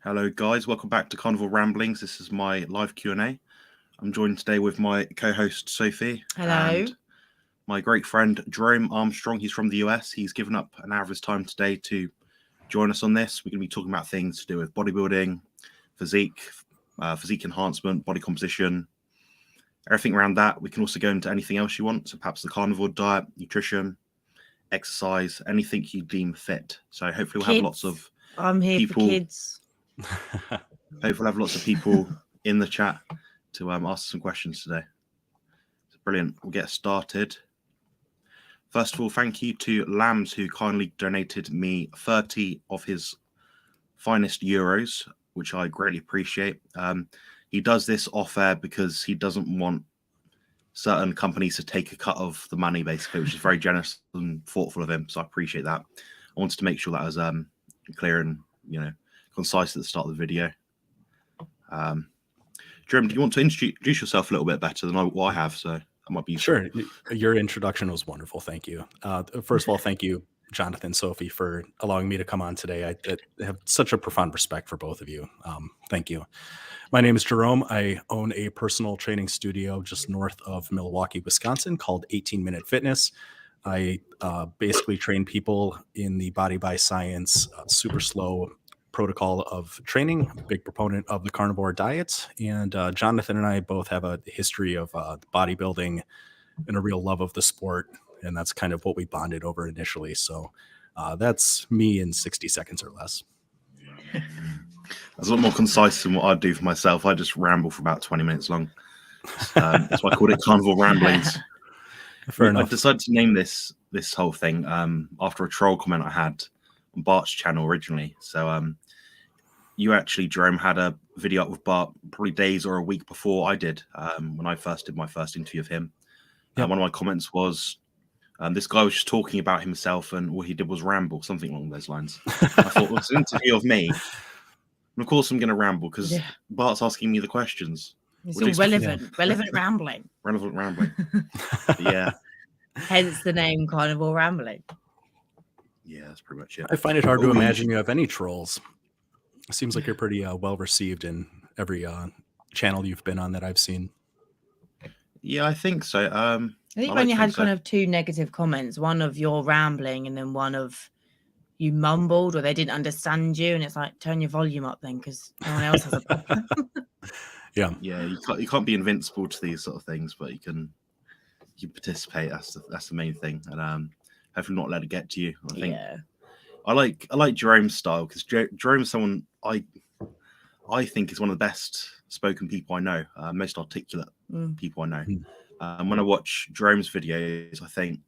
Hello, guys. Welcome back to Carnivore Ramblings. This is my live Q&A. I'm joined today with my co-host, Sophie. Hello. And my great friend, Jerome Armstrong. He's from the US. He's given up an hour of his time today to join us on this. We're going to be talking about things to do with bodybuilding, physique enhancement, body composition, everything around that. We can also go into anything else you want. So perhaps the carnivore diet, nutrition, exercise, anything you deem fit. So hopefully we'll have lots of I'm here people. for kids. Hopefully we'll have lots of people in the chat to ask some questions today. So brilliant. We'll get started. First of all, thank you to Lambs, who kindly donated me 30 of his finest euros, which I greatly appreciate. He does this off air because he doesn't want certain companies to take a cut of the money, basically, which is very generous and thoughtful of him. So I appreciate that. I wanted to make sure that was clear and concise at the start of the video. Jerome, do you want to introduce yourself a little bit better than what I have? So that might be useful. Sure. Your introduction was wonderful. Thank you. First of all, thank you, Jonathan, Sophie, for allowing me to come on today. I have such a profound respect for both of you. Thank you. My name is Jerome. I own a personal training studio just north of Milwaukee, Wisconsin, called 18 Minute Fitness. I basically train people in the body by science, super slow protocol of training. I'm a big proponent of the carnivore diet, and Jonathan and I both have a history of bodybuilding and a real love of the sport, and that's kind of what we bonded over initially. So that's me in 60 seconds or less. That's a lot more concise than what I do for myself. I just ramble for about 20 minutes long. That's why I called it Carnivore Ramblings. Fair enough. I decided to name this whole thing after a troll comment I had on Bart's channel originally. So you actually, Jerome, had a video up with Bart probably days or a week before I did, when I first did my first interview of him. Yep. One of my comments was, this guy was just talking about himself and all he did was ramble, something along those lines. I thought, well, it's an interview of me. And of course I'm going to ramble because Bart's asking me the questions. It's all relevant rambling. Relevant rambling. Yeah. Hence the name Carnivore Rambling. Yeah, that's pretty much it. I find it hard to imagine you have any trolls. It seems like you're pretty well received in every channel you've been on that I've seen. Yeah, I think so. I think when you had kind of two negative comments, one of your rambling and then one of you mumbled or they didn't understand you, and it's like, turn your volume up then because no one else has a problem. Yeah, you can't be invincible to these sort of things, but you can participate. That's the main thing, and hopefully not let it get to you. I think I like Jerome's style because Jerome's someone I think is one of the best spoken people I know, most articulate people I know. When I watch Jerome's videos, I think,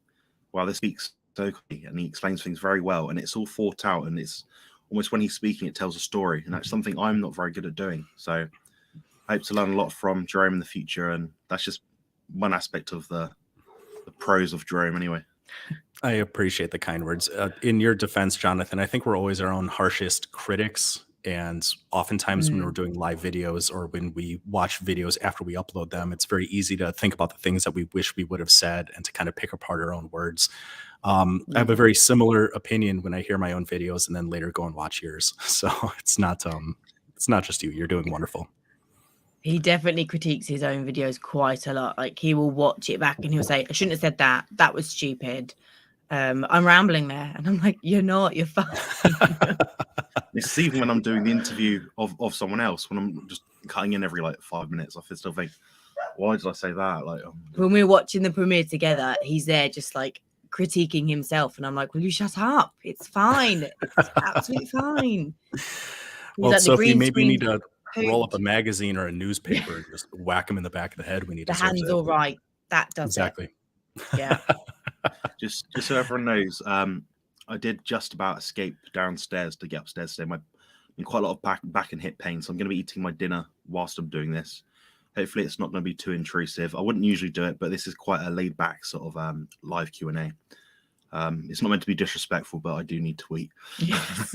wow, this speaks so quickly, and he explains things very well, and it's all thought out, and it's almost when he's speaking, it tells a story, and that's something I'm not very good at doing. So I hope to learn a lot from Jerome in the future, and that's just one aspect of the pros of Jerome anyway. I appreciate the kind words. In your defense, Jonathan, I think we're always our own harshest critics. And oftentimes when we're doing live videos or when we watch videos after we upload them, it's very easy to think about the things that we wish we would have said and to kind of pick apart our own words. I have a very similar opinion when I hear my own videos and then later go and watch yours. So it's not just you. You're doing wonderful. He definitely critiques his own videos quite a lot. Like he will watch it back and he'll say, I shouldn't have said that. That was stupid. I'm rambling there. And I'm like, you're not, you're fine. It's even when I'm doing the interview of someone else, when I'm just cutting in every 5 minutes, I still think, why did I say that? When we're watching the premiere together, he's there just critiquing himself. And I'm like, will you shut up? It's fine. It's absolutely fine. Well, Sophie, maybe you need to roll up a magazine or a newspaper and just whack him in the back of the head when he the hand's all right. That does exactly. Yeah. Just so everyone knows, I did just about escape downstairs to get upstairs today. Quite a lot of back and hip pain, so I'm going to be eating my dinner whilst I'm doing this. Hopefully, it's not going to be too intrusive. I wouldn't usually do it, but this is quite a laid-back sort of live Q&A. It's not meant to be disrespectful, but I do need to eat. Yes.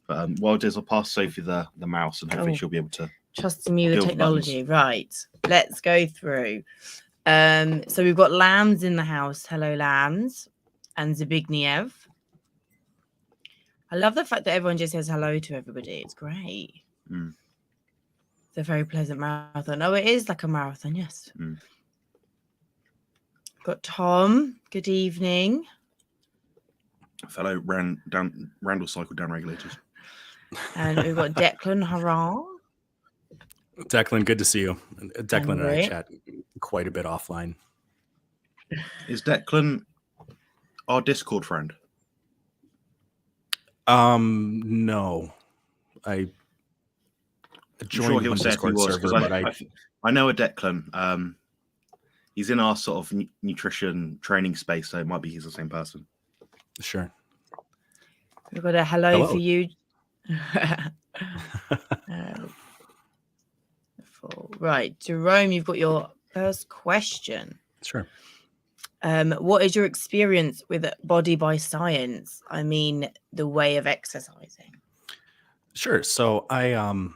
But what I'll do is I'll pass Sophie the mouse, and hopefully she'll be able to trust me with the technology. Right, let's go through. So we've got Lambs in the house. Hello, Lambs. And Zbigniew. I love the fact that everyone just says hello to everybody. It's great. It's a very pleasant marathon. Oh, it is like a marathon, yes. Got Tom. Good evening. Fellow Randall cycle down regulators. And we've got Declan. Hurrah. Declan, good to see you. Declan and I chat quite a bit offline. Is Declan our Discord friend? No. I joined he'll say Discord he was, server, but I know a Declan. He's in our sort of nutrition training space, so it might be he's the same person. Sure. We've got a hello. For you. Right, Jerome, you've got your first question. Sure. What is your experience with Body by Science? I mean, the way of exercising. Sure. So I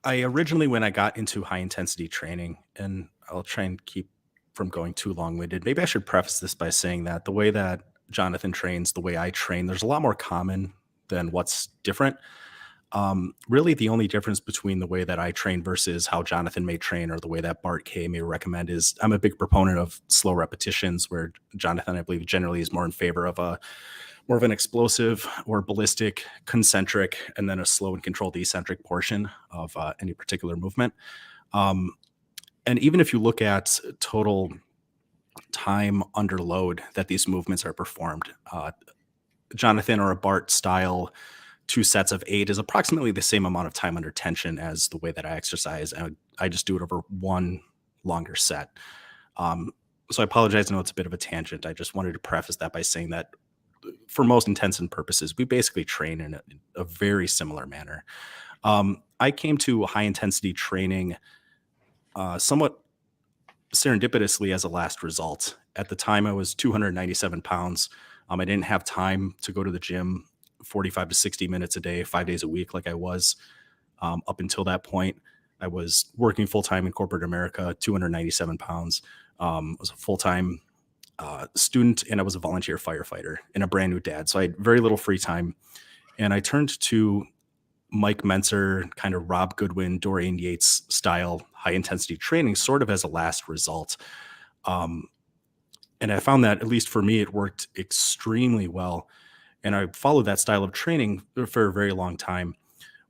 originally, when I got into high intensity training, and I'll try and keep from going too long-winded, maybe I should preface this by saying that the way that Jonathan trains, the way I train, there's a lot more common than what's different. Really, the only difference between the way that I train versus how Jonathan may train, or the way that Bart K may recommend, is I'm a big proponent of slow repetitions, where Jonathan, I believe, generally is more in favor of more of an explosive or ballistic, concentric, and then a slow and controlled eccentric portion of any particular movement. And even if you look at total time under load that these movements are performed, Jonathan or a Bart style 2 sets of 8 is approximately the same amount of time under tension as the way that I exercise. And I just do it over one longer set. So I apologize. I know it's a bit of a tangent. I just wanted to preface that by saying that for most intents and purposes, we basically train in a very similar manner. I came to high intensity training somewhat serendipitously as a last result. At the time, I was 297 pounds. I didn't have time to go to the gym 45 to 60 minutes a day, 5 days a week, like I was up until that point. I was working full-time in corporate America, 297 pounds. Was a full-time student, and I was a volunteer firefighter and a brand new dad. So I had very little free time. And I turned to Mike Mentzer, kind of Rob Goodwin, Dorian Yates style high-intensity training, sort of as a last result. And I found that, at least for me, it worked extremely well. And I followed that style of training for a very long time.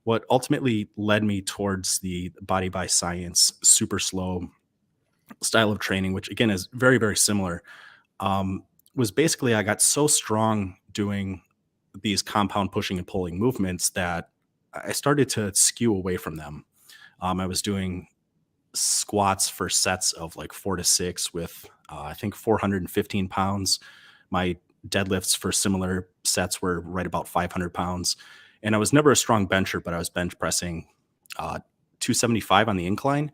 What ultimately led me towards the Body by Science super slow style of training, which again is very, very similar, was basically I got so strong doing these compound pushing and pulling movements that I started to skew away from them. I was doing squats for sets of like 4 to 6 with I think 415 pounds. My deadlifts for similar sets were right about 500 pounds. And I was never a strong bencher, but I was bench pressing 275 on the incline.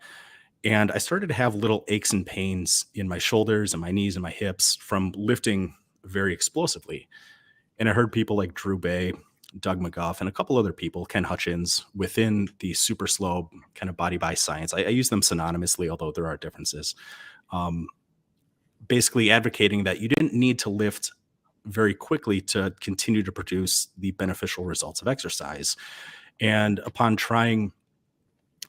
And I started to have little aches and pains in my shoulders and my knees and my hips from lifting very explosively. And I heard people like Drew Bay, Doug McGuff, and a couple other people, Ken Hutchins, within the super slow kind of Body by Science. I use them synonymously, although there are differences. Basically advocating that you didn't need to lift very quickly to continue to produce the beneficial results of exercise. And upon trying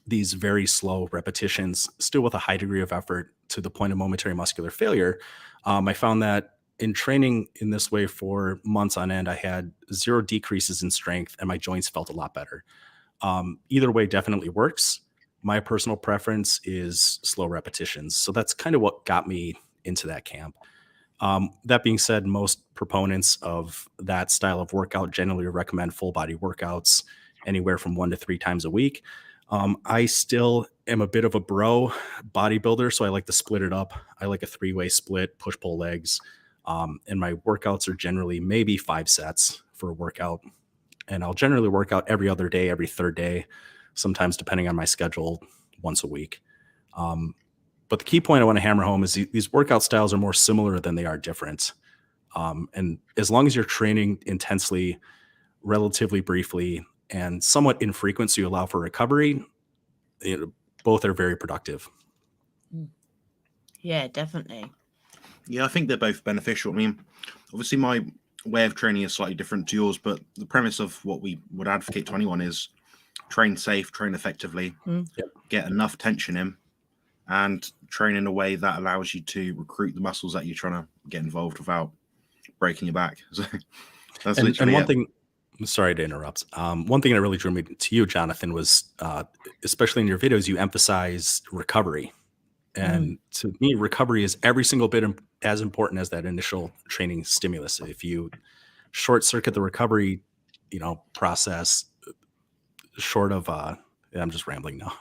these very slow repetitions, still with a high degree of effort to the point of momentary muscular failure, I found that in training in this way for months on end, I had 0 decreases in strength and my joints felt a lot better. Either way definitely works. My personal preference is slow repetitions. So that's kind of what got me into that camp. That being said, most proponents of that style of workout generally recommend full body workouts anywhere from 1 to 3 times a week. I still am a bit of a bro bodybuilder, so I like to split it up. I like a 3-way split, push-pull legs. And my workouts are generally maybe 5 sets for a workout. And I'll generally work out every other day, every third day, sometimes depending on my schedule, once a week. But the key point I want to hammer home is these workout styles are more similar than they are different. And as long as you're training intensely, relatively briefly, and somewhat infrequent, so you allow for recovery, both are very productive. Yeah, definitely. Yeah, I think they're both beneficial. I mean, obviously my way of training is slightly different to yours, but the premise of what we would advocate to anyone is train safe, train effectively, get enough tension in, and train in a way that allows you to recruit the muscles that you're trying to get involved without breaking your back. So that's and one thing, sorry to interrupt. One thing that really drew me to you, Jonathan, was especially in your videos, you emphasize recovery. And to me, recovery is every single bit as important as that initial training stimulus. If you short circuit the recovery, process, short of, I'm just rambling now.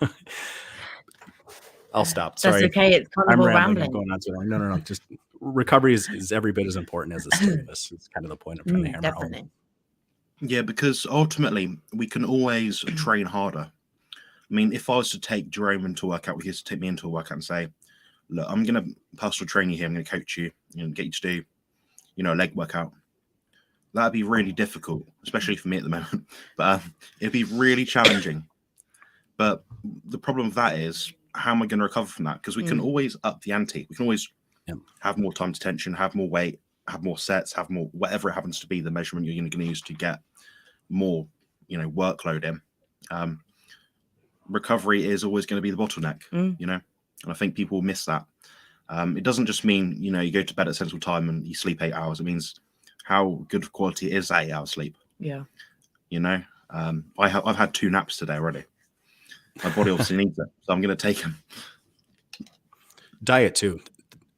I'll stop. Sorry. That's okay. It's Carnivore rambling. I'm going on too long. No. Just recovery is every bit as important as the stimulus. It's kind of the point I'm trying to hammer definitely home. Yeah, because ultimately we can always train harder. I mean, if I was to take Jerome into a workout, he used to take me into a workout and say, look, I'm going to personal train you here. I'm going to coach you and get you to do, a leg workout. That'd be really difficult, especially for me at the moment. But it'd be really challenging. But the problem with that is, how am I going to recover from that? Because we can always up the ante. We can always have more time to tension, have more weight, have more sets, have more, whatever it happens to be, the measurement you're going to use to get more, workload in. Recovery is always going to be the bottleneck, and I think people miss that. It doesn't just mean, you go to bed at sensible time and you sleep 8 hours. It means how good quality is 8 hours sleep. Yeah. I've had 2 naps today already. My body obviously needs it, so I'm going to take them. Diet too.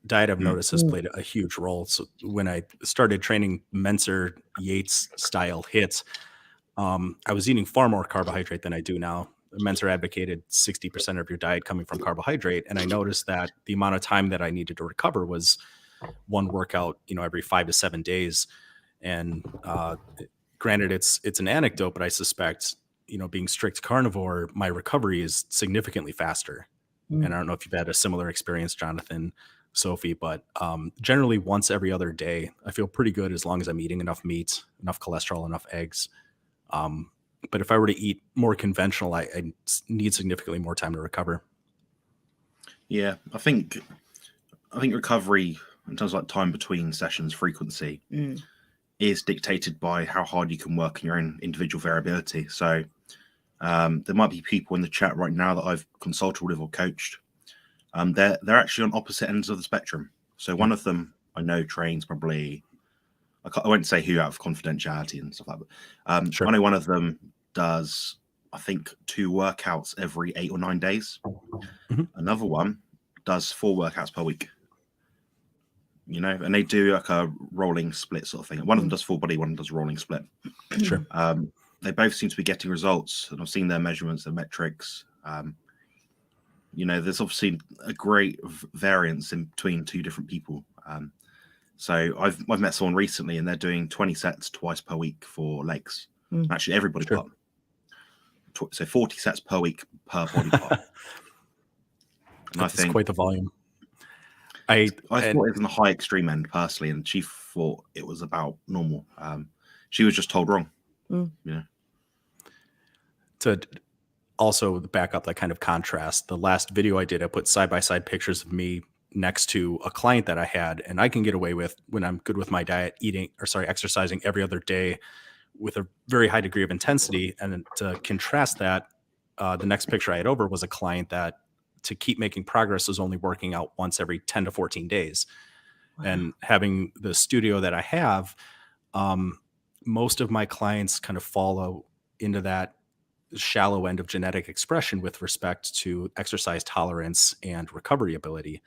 Diet, I've noticed, has played a huge role. So when I started training Menser Yates style hits, I was eating far more carbohydrate than I do now. Menser advocated 60% of your diet coming from carbohydrate. And I noticed that the amount of time that I needed to recover was one workout, every 5 to 7 days. And granted, it's an anecdote, but I suspect, being strict carnivore, my recovery is significantly faster. And I don't know if you've had a similar experience, Jonathan, Sophie, but generally once every other day, I feel pretty good as long as I'm eating enough meat, enough cholesterol, enough eggs. But if I were to eat more conventional, I need significantly more time to recover. Yeah, I think recovery in terms of like time between sessions, frequency, is dictated by how hard you can work in your own individual variability. So there might be people in the chat right now that I've consulted with or coached. They're actually on opposite ends of the spectrum. So one of them I know trains probably, I won't say who out of confidentiality and stuff like that. Sure. I know one of them does, I think, 2 workouts every 8 or 9 days. Another one does 4 workouts per week. And they do like a rolling split sort of thing. One of them does full body, one does rolling split. Sure. They both seem to be getting results, and I've seen their measurements, their metrics. There's obviously a great variance in between 2 different people. So I've met someone recently, and they're doing 20 sets twice per week for legs. Actually, every body part. So 40 sets per week per body part. And I think quite the volume. I thought it was on the high extreme end personally, and she thought it was about normal. She was just told wrong. To also back up that kind of contrast, the last video I did, I put side-by-side pictures of me next to a client that I had, and I can get away with, when I'm good with my diet, exercising every other day with a very high degree of intensity. And to contrast that, the next picture I had over was a client that, to keep making progress, was only working out once every 10 to 14 days. Wow. And having the studio that I have, most of my clients kind of follow into that shallow end of genetic expression with respect to exercise tolerance and recovery ability.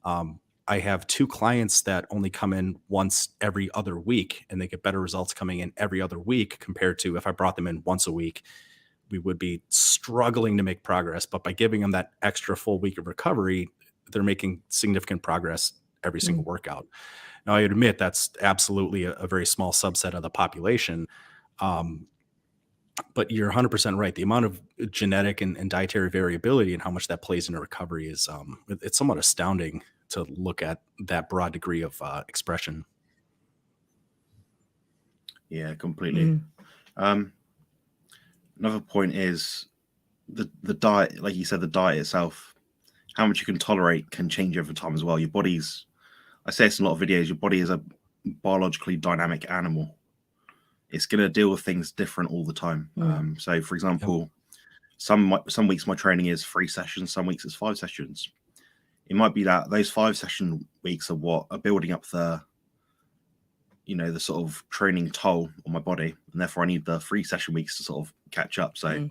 I have 2 clients that only come in once every other week, and they get better results coming in every other week compared to if I brought them in once a week, we would be struggling to make progress. But by giving them that extra full week of recovery, they're making significant progress every single workout. Now, I admit that's absolutely a very small subset of the population. But you're 100% right. The amount of genetic and dietary variability and how much that plays into recovery is it's somewhat astounding to look at that broad degree of expression. Yeah, completely. Another point is the diet, like you said, the diet itself, how much you can tolerate can change over time as well. Your body's, I say this in a lot of videos, your body is a biologically dynamic animal. It's going to deal with things different all the time. So, for example, some weeks my training is 3 sessions, some weeks it's 5 sessions. It might be that those 5 session weeks are building up the sort of training toll on my body, and therefore I need the 3 session weeks to sort of catch up. So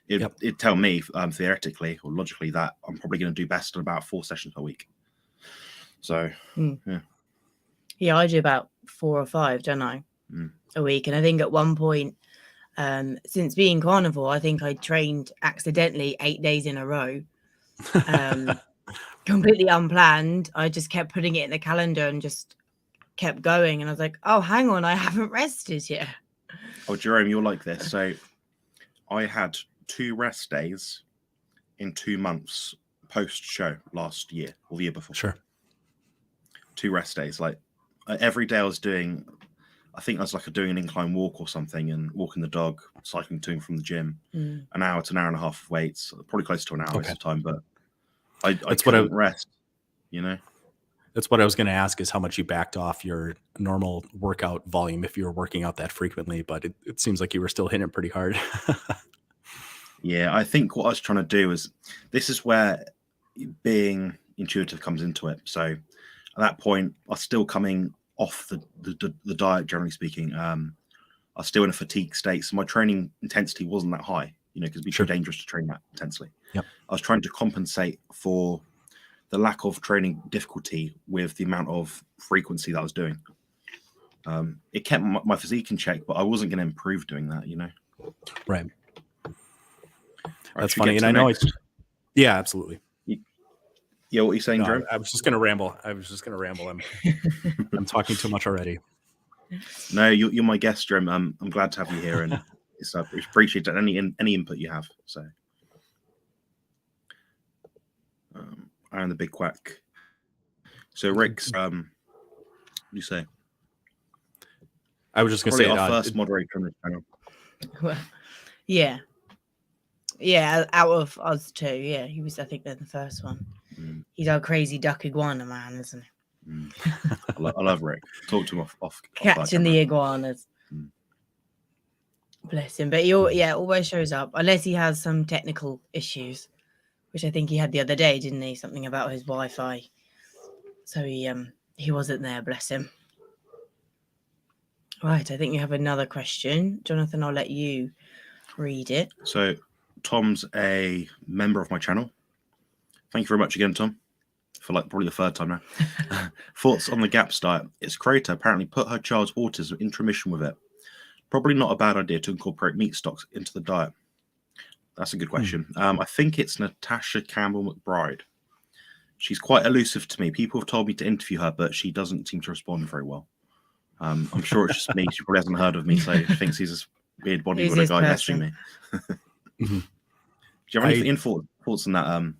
it'd tell me theoretically or logically that I'm probably going to do best at about 4 sessions per week. So yeah, I do about 4 or 5, don't I, a week. And I think at one point, since being carnivore, I think I trained accidentally 8 days in a row, completely unplanned. I just kept putting it in the calendar and just kept going, and I was like, oh, hang on, I haven't rested yet. Oh, Jerome, you're like this. So I had 2 rest days in 2 months post show last year or the year before. Sure. 2 rest days. Like every day I was doing, I think I was like doing an incline walk or something, and walking the dog, cycling to and from the gym, an hour to an hour and a half of weights, probably close to an hour most of the time, but I couldn't rest, That's what I was going to ask, is how much you backed off your normal workout volume if you were working out that frequently, but it seems like you were still hitting it pretty hard. Yeah, I think what I was trying to do is, this is where being intuitive comes into it. So at that point, I was still coming off the diet, generally speaking. I was still in a fatigue state, so my training intensity wasn't that high, because it'd be too dangerous to train that intensely. Yep. I was trying to compensate for the lack of training difficulty with the amount of frequency that I was doing. It kept my physique in check, but I wasn't going to improve doing that, Right. Right, that's funny. And I know yeah, absolutely. Yeah, what are you saying, no, Jerome? I was just going to ramble. I'm talking too much already. No, you're my guest, Jerome. I'm glad to have you here, and it's appreciate any input you have. So, Aaron the Big Quack. So, Rick's, what do you say? I was just going to say, our first moderator on this channel. Well, yeah, out of us 2, yeah, he was. I think they're the first one. He's our crazy duck iguana man, isn't he? I love Rick. Talk to him off catching the iguanas. Bless him. But he always shows up unless he has some technical issues, which I think he had the other day, didn't he? Something about his Wi-Fi. So he wasn't there, bless him. Right, I think you have another question. Jonathan, I'll let you read it. So Tom's a member of my channel. Thank you very much again, Tom, for probably the 3rd time now. Thoughts on the GAPS diet? Its creator apparently put her child's autism into remission with it. Probably not a bad idea to incorporate meat stocks into the diet. That's a good question. I think it's Natasha Campbell McBride. She's quite elusive to me. People have told me to interview her, but she doesn't seem to respond very well. I'm sure it's just me. She probably hasn't heard of me, so she thinks he's this weird bodybuilder guy messaging me. Do you have any thoughts on that,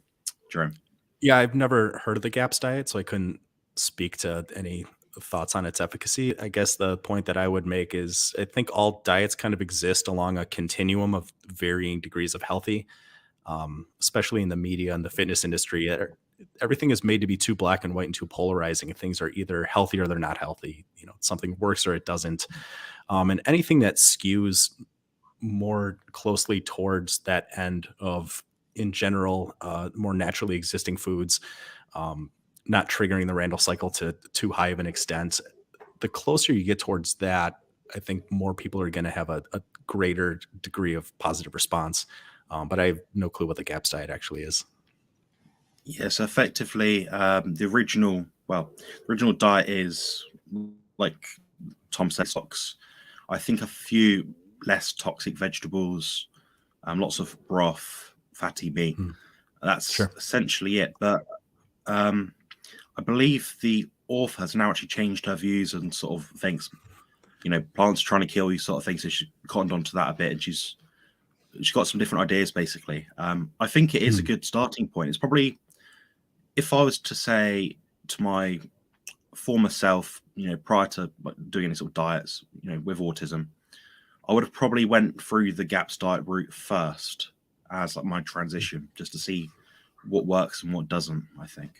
Jerome? Yeah, I've never heard of the GAPS diet, so I couldn't speak to any thoughts on its efficacy. I guess the point that I would make is I think all diets kind of exist along a continuum of varying degrees of healthy, especially in the media and the fitness industry. Everything is made to be too black and white and too polarizing. Things are either healthy or they're not healthy. Something works or it doesn't. And anything that skews more closely towards that end of, in general, more naturally existing foods, not triggering the Randall cycle to too high of an extent, the closer you get towards that, I think more people are going to have a greater degree of positive response. But I have no clue what the GAPS diet actually is. Yes, effectively, the original diet is, like Tom said, stocks. I think a few less toxic vegetables, lots of broth, fatty meat. That's essentially it. But I believe the author has now actually changed her views and sort of thinks, plants trying to kill you sort of thing. So she cottoned onto that a bit, and she's got some different ideas, basically. I think it is a good starting point. It's probably, if I was to say to my former self, prior to doing any sort of diets, with autism, I would have probably went through the GAPS diet route first as my transition, just to see what works and what doesn't, I think.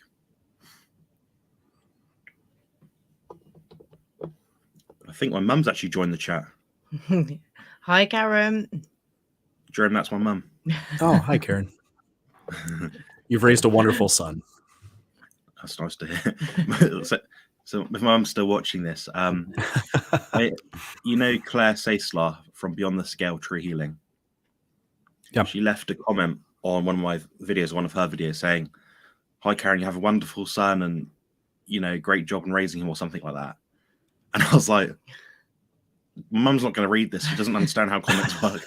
think my mum's actually joined the chat. Hi, Karen. Jerome, that's my mum. Oh, hi, Karen. You've raised a wonderful son. That's nice to hear. So if mum's still watching this, you know Claire Saislar from Beyond the Scale Tree Healing? Yeah. She left a comment on one of my videos, one of her videos, saying, "Hi, Karen, you have a wonderful son and, you know, great job in raising him," or something like that. And I was like, Mum's not going to read this. She doesn't understand how comments work.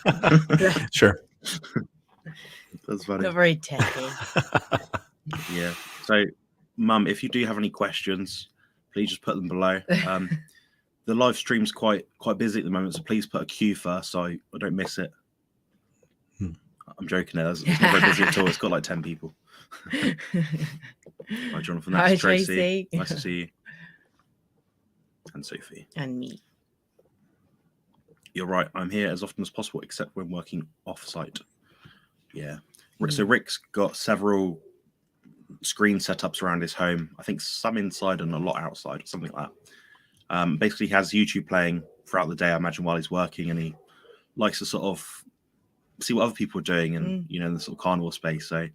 Sure. That's funny. Not very techy. Yeah. So, Mum, if you do have any questions, please just put them below. The live stream's quite busy at the moment, so please put a queue first so I don't miss it. I'm joking there. It's not very busy at all. It's got like 10 people. Hi, Jonathan. That's Hi, Tracy. Tracy. Nice to see you. And Sophie. And me. You're right. I'm here as often as possible, except when working off-site. Yeah. So Rick's got several screen setups around his home. I think some inside and a lot outside, or something like that. Basically, he has YouTube playing throughout the day, I imagine, while he's working, and he likes to sort of see what other people are doing and, you know, in the sort of carnivore space. So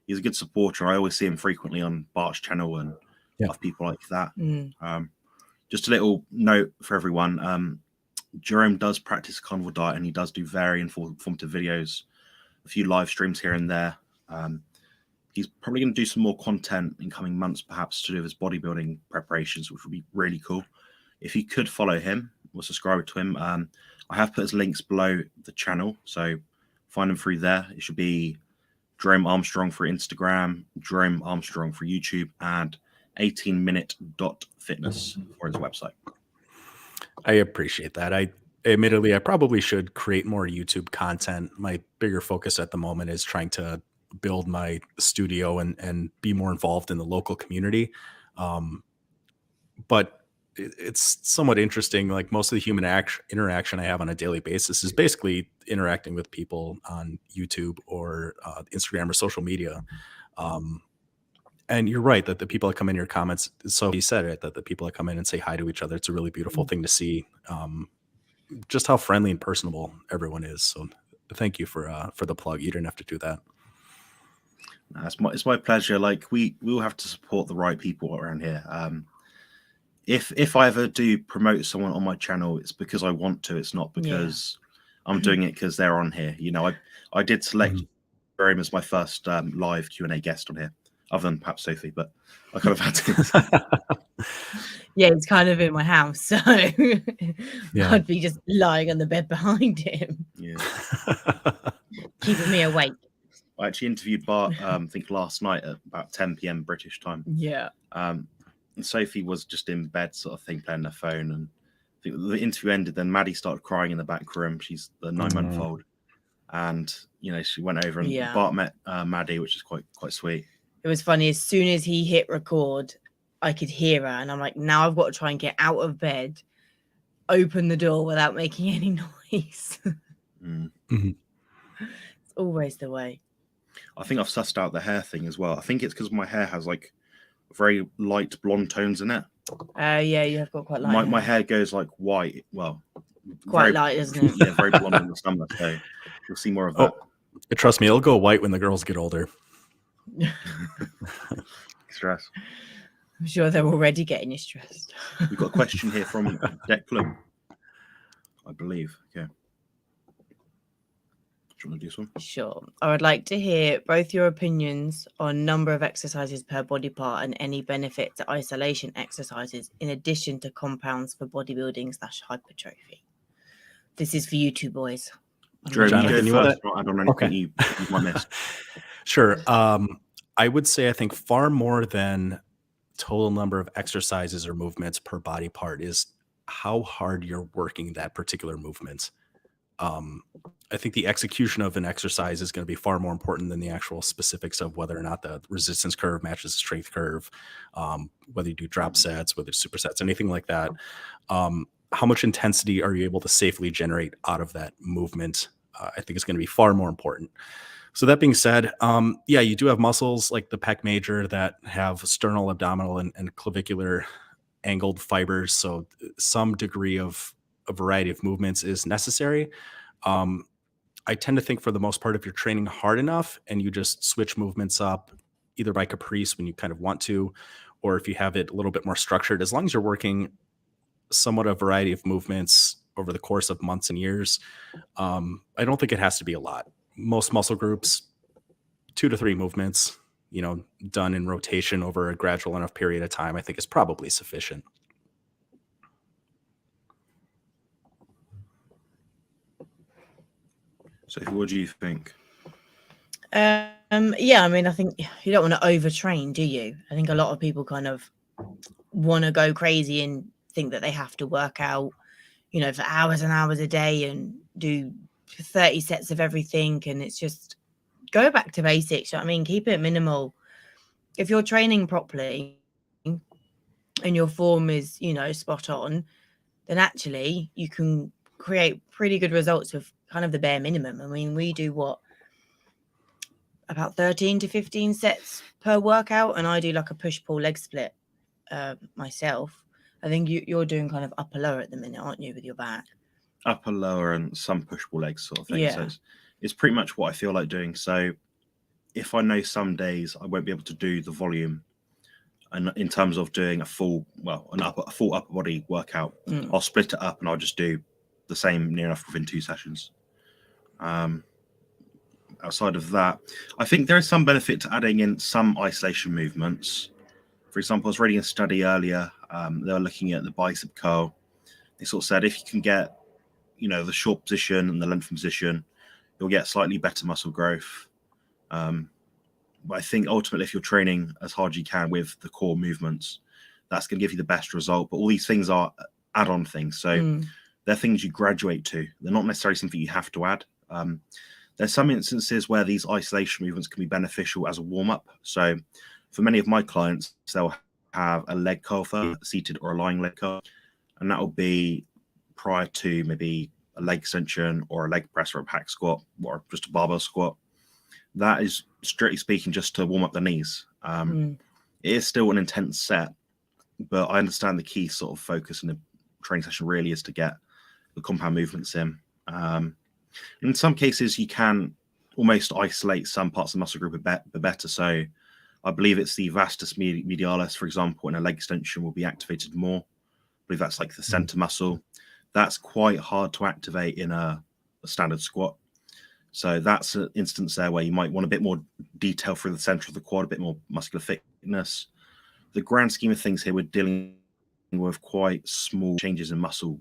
he's a good supporter. I always see him frequently on Bart's channel and other people like that. Just a little note for everyone. Jerome does practice a carnivore diet and he does do very informative videos, a few live streams here and there. He's probably going to do some more content in coming months, perhaps to do with his bodybuilding preparations, which would be really cool. If you could follow him or subscribe to him, I have put his links below the channel, so find him through there. It should be Jerome Armstrong for Instagram, Jerome Armstrong for YouTube, and 18minute.fitness for his website. I appreciate that. Admittedly, I probably should create more YouTube content. My bigger focus at the moment is trying to build my studio and be more involved in the local community. But it's somewhat interesting. Like most of the human interaction I have on a daily basis is basically interacting with people on YouTube or Instagram or social media. And you're right that the people that come in your comments, so he said it, that the people that come in and say hi to each other, it's a really beautiful thing to see. Just how friendly and personable everyone is. So thank you for the plug. You didn't have to do that. It's my pleasure. Like we will have to support the right people around here. If I ever do promote someone on my channel, it's because I want to. It's not because I'm doing it because they're on here. You know, I did select Jerome as my first live Q&A guest on here, other than perhaps Sophie, but I kind of had to. Yeah, he's kind of in my house, so I'd be just lying on the bed behind him. Yeah. Keeping me awake. I actually interviewed Bart, I think last night at about 10 p.m. British time. Yeah. And Sophie was just in bed, sort of thing, playing her phone. And I think the interview ended. Then Maddie started crying in the back room. She's the 9-month-old, and you know she went over and Bart met Maddie, which is quite sweet. It was funny. As soon as he hit record, I could hear her, and I'm like, now I've got to try and get out of bed, open the door without making any noise. It's always the way. I think I've sussed out the hair thing as well. I think it's because my hair has like very light blonde tones in it. Yeah, you have got quite light. My hair goes like white. Well, quite light, isn't it? Yeah, very blonde in the summer. So you'll see more of that. Trust me, it'll go white when the girls get older. Stress. I'm sure they're already getting you stressed. We've got a question here from Declan, I believe. Okay. Do you want to do this one? Sure. I would like to hear both your opinions on number of exercises per body part and any benefit to isolation exercises in addition to compounds for bodybuilding/hypertrophy. This is for you two boys. Jerome, you go first. I don't know anything you might miss. Sure. I would say I think far more than total number of exercises or movements per body part is how hard you're working that particular movement. I think the execution of an exercise is going to be far more important than the actual specifics of whether or not the resistance curve matches the strength curve, whether you do drop sets, whether it's supersets, anything like that. How much intensity are you able to safely generate out of that movement? I think is going to be far more important. So that being said, yeah, you do have muscles like the pec major that have sternal, abdominal, and clavicular angled fibers, so some degree of a variety of movements is necessary. I tend to think for the most part, if you're training hard enough and you just switch movements up either by caprice when you kind of want to, or if you have it a little bit more structured, as long as you're working somewhat a variety of movements over the course of months and years, I don't think it has to be a lot. Most muscle groups, 2 to 3 movements, done in rotation over a gradual enough period of time, I think is probably sufficient. So what do you think? Yeah, I mean, I think you don't want to overtrain, do you? I think a lot of people kind of want to go crazy and think that they have to work out, for hours and hours a day and do 30 sets of everything. And it's just go back to basics. I mean, keep it minimal. If you're training properly and your form is, spot on, then actually you can create pretty good results with kind of the bare minimum. I mean, we do about 13 to 15 sets per workout, and I do like a push-pull leg split myself. I think you're doing kind of upper lower at the minute, aren't you, with your back? Upper lower and some push-pull legs sort of thing. Yeah. So it's pretty much what I feel like doing. So if I know some days I won't be able to do the volume, and in terms of doing a full upper body workout, I'll split it up and I'll just do the same near enough within 2 sessions. Outside of that, I think there is some benefit to adding in some isolation movements. For example, I was reading a study earlier. They were looking at the bicep curl. They sort of said if you can get, the short position and the length position, you'll get slightly better muscle growth. But I think ultimately, if you're training as hard as you can with the core movements, that's going to give you the best result. But all these things are add-on things. So they're things you graduate to. They're not necessarily something you have to add. There's some instances where these isolation movements can be beneficial as a warm-up. So for many of my clients, they'll have a leg curl first, a seated or a lying leg curl. And that will be prior to maybe a leg extension or a leg press or a hack squat or just a barbell squat. That is, strictly speaking, just to warm up the knees. It is still an intense set, but I understand the key sort of focus in a training session really is to get the compound movements in. In some cases, you can almost isolate some parts of the muscle group a bit better. So I believe it's the vastus medialis, for example, in a leg extension will be activated more. I believe that's like the center muscle. That's quite hard to activate in a standard squat. So that's an instance there where you might want a bit more detail through the center of the quad, a bit more muscular thickness. The grand scheme of things here, we're dealing with quite small changes in muscle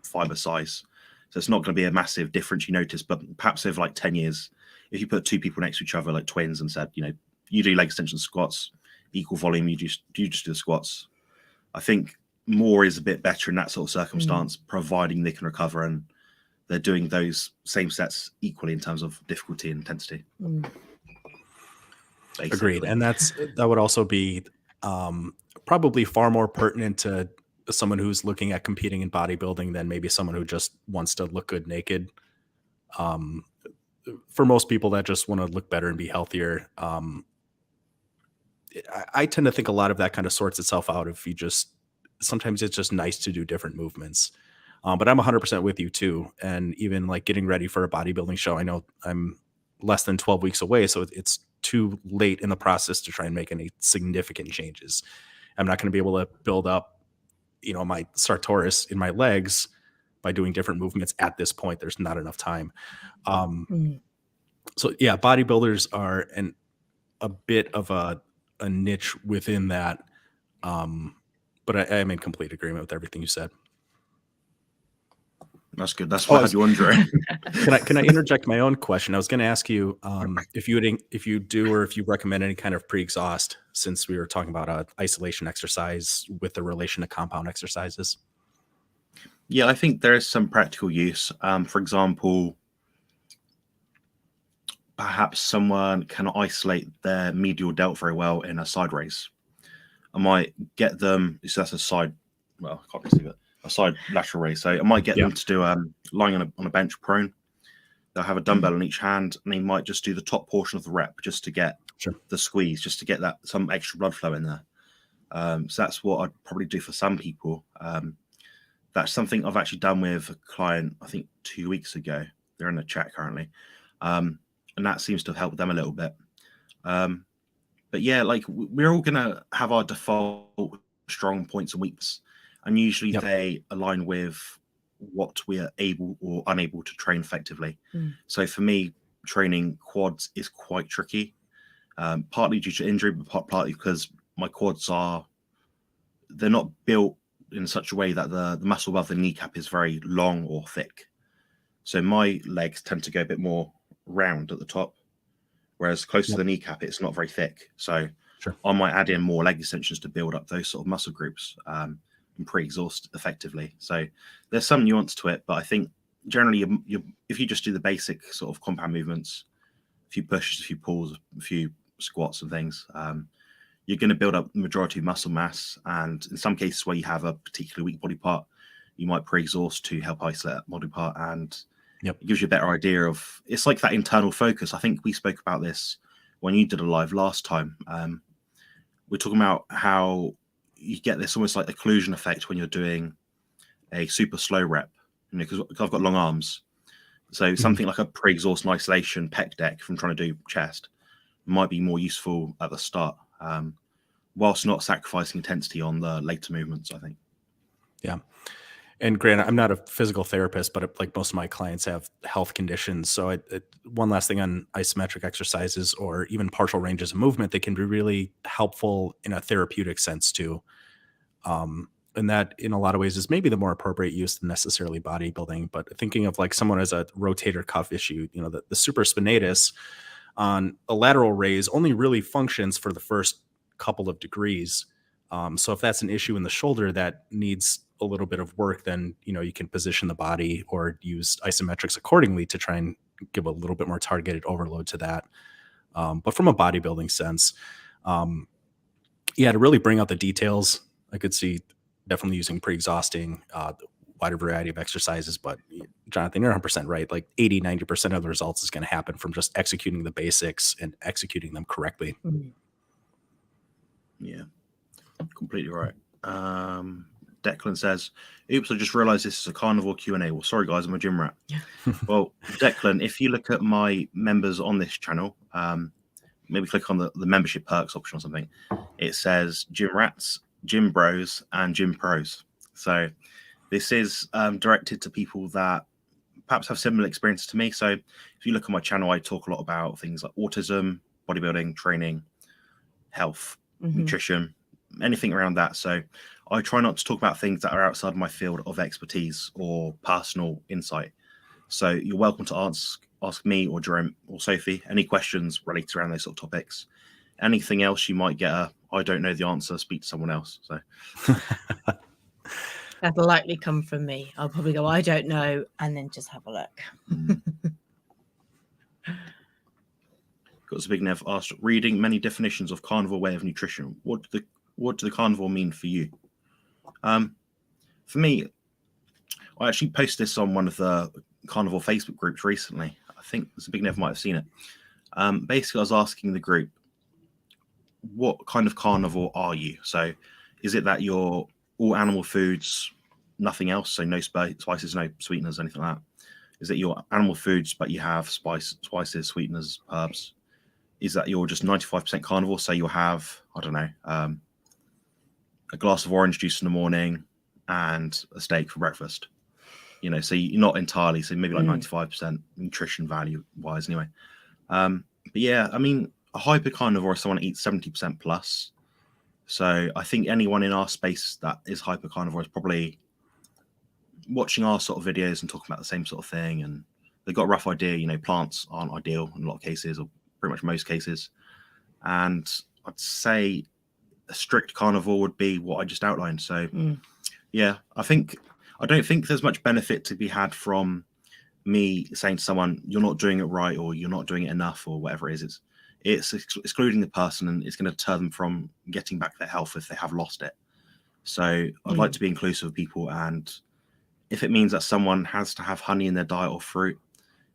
fiber size. So it's not going to be a massive difference you notice, but perhaps over like 10 years, if you put 2 people next to each other like twins and said, you do leg extension squats, equal volume, you just do the squats. I think more is a bit better in that sort of circumstance, providing they can recover and they're doing those same sets equally in terms of difficulty and intensity. Basically. Agreed. And that would also be probably far more pertinent to someone who's looking at competing in bodybuilding than maybe someone who just wants to look good naked. For most people that just want to look better and be healthier, I tend to think a lot of that kind of sorts itself out if you sometimes it's just nice to do different movements. But I'm 100% with you too. And even like getting ready for a bodybuilding show, I know I'm less than 12 weeks away, so it's too late in the process to try and make any significant changes. I'm not going to be able to build up, my sartorius in my legs by doing different movements at this point. There's not enough time. So yeah, bodybuilders are a bit of a niche within that. But I am in complete agreement with everything you said. That's good. That's what I had you wondering. Can I interject my own question? I was going to ask you if you do or if you recommend any kind of pre-exhaust, since we were talking about isolation exercise with the relation to compound exercises. Yeah, I think there is some practical use. For example, perhaps someone can isolate their medial delt very well in a side raise. I might get them. So that's a side. Well, I can't see it. A side lateral raise. So I might get them to do lying on a bench prone. They'll have a dumbbell in each hand, and they might just do the top portion of the rep just to get the squeeze, just to get that some extra blood flow in there. So that's what I'd probably do for some people. That's something I've actually done with a client, I think 2 weeks ago. They're in the chat currently. And that seems to have helped them a little bit. But yeah, like we're all going to have our default strong points and weaknesses. And usually they align with what we are able or unable to train effectively. So for me, training quads is quite tricky, partly due to injury, but partly because my quads they're not built in such a way that the muscle above the kneecap is very long or thick. So my legs tend to go a bit more round at the top, whereas close to the kneecap, it's not very thick. So I might add in more leg extensions to build up those sort of muscle groups and pre-exhaust effectively. So there's some nuance to it, but I think generally if you just do the basic sort of compound movements, a few pushes, a few pulls, a few squats and things, you're going to build up the majority of muscle mass. And in some cases where you have a particularly weak body part, you might pre-exhaust to help isolate that body part, and it gives you a better idea of, it's like that internal focus. I think we spoke about this when you did a live last time. We're talking about how you get this almost like occlusion effect when you're doing a super slow rep, because I've got long arms. So something like a pre-exhaust and isolation pec deck from trying to do chest might be more useful at the start, whilst not sacrificing intensity on the later movements, I think. Yeah. And granted, I'm not a physical therapist, but like most of my clients have health conditions. So one last thing on isometric exercises or even partial ranges of movement, they can be really helpful in a therapeutic sense too. And that in a lot of ways is maybe the more appropriate use than necessarily bodybuilding. But thinking of like someone has a rotator cuff issue, the supraspinatus on a lateral raise only really functions for the first couple of degrees. So if that's an issue in the shoulder that needs a little bit of work, then, you can position the body or use isometrics accordingly to try and give a little bit more targeted overload to that. But from a bodybuilding sense, to really bring out the details, I could see definitely using pre-exhausting, wider variety of exercises. But Jonathan, you're 100% right. Like 80-90% of the results is going to happen from just executing the basics and executing them correctly. Yeah, completely right. Declan says, oops, I just realized this is a carnivore Q&A. Well, sorry guys, I'm a gym rat. Well, Declan, if you look at my members on this channel, maybe click on the membership perks option or something, it says gym rats, gym bros, and gym pros. So this is directed to people that perhaps have similar experiences to me. So if you look at my channel, I talk a lot about things like autism, bodybuilding, training, health, nutrition, anything around that. So I try not to talk about things that are outside my field of expertise or personal insight. So you're welcome to ask me or Jerome or Sophie any questions related around those sort of topics. Anything else you might get I don't know the answer, speak to someone else. So that'll likely come from me. I'll probably go, I don't know, and then just have a look. Got a big Nev asked, reading many definitions of carnivore way of nutrition. What do the carnivore mean for you? For me, I actually posted this on one of the carnivore Facebook groups recently. I think the big Nev might have seen it. Basically, I was asking the group, what kind of carnivore are you? So is it that you're all animal foods, nothing else? So no spices, no sweeteners, anything like that? Is it your animal foods, but you have spices, sweeteners, herbs? Is that you're just 95% carnivore? So you'll have, I don't know, a glass of orange juice in the morning and a steak for breakfast. So you're not entirely, so maybe like 95% nutrition value wise anyway. But yeah, I mean, a hyper carnivore is someone that eats 70% plus. So I think anyone in our space that is hyper carnivore is probably watching our sort of videos and talking about the same sort of thing. And they've got a rough idea, plants aren't ideal in a lot of cases, or pretty much most cases. And I'd say a strict carnivore would be what I just outlined. So yeah, I don't think there's much benefit to be had from me saying to someone, you're not doing it right, or you're not doing it enough, or whatever it is. It's excluding the person, and it's going to deter them from getting back their health if they have lost it. So I'd like to be inclusive of people. And if it means that someone has to have honey in their diet or fruit,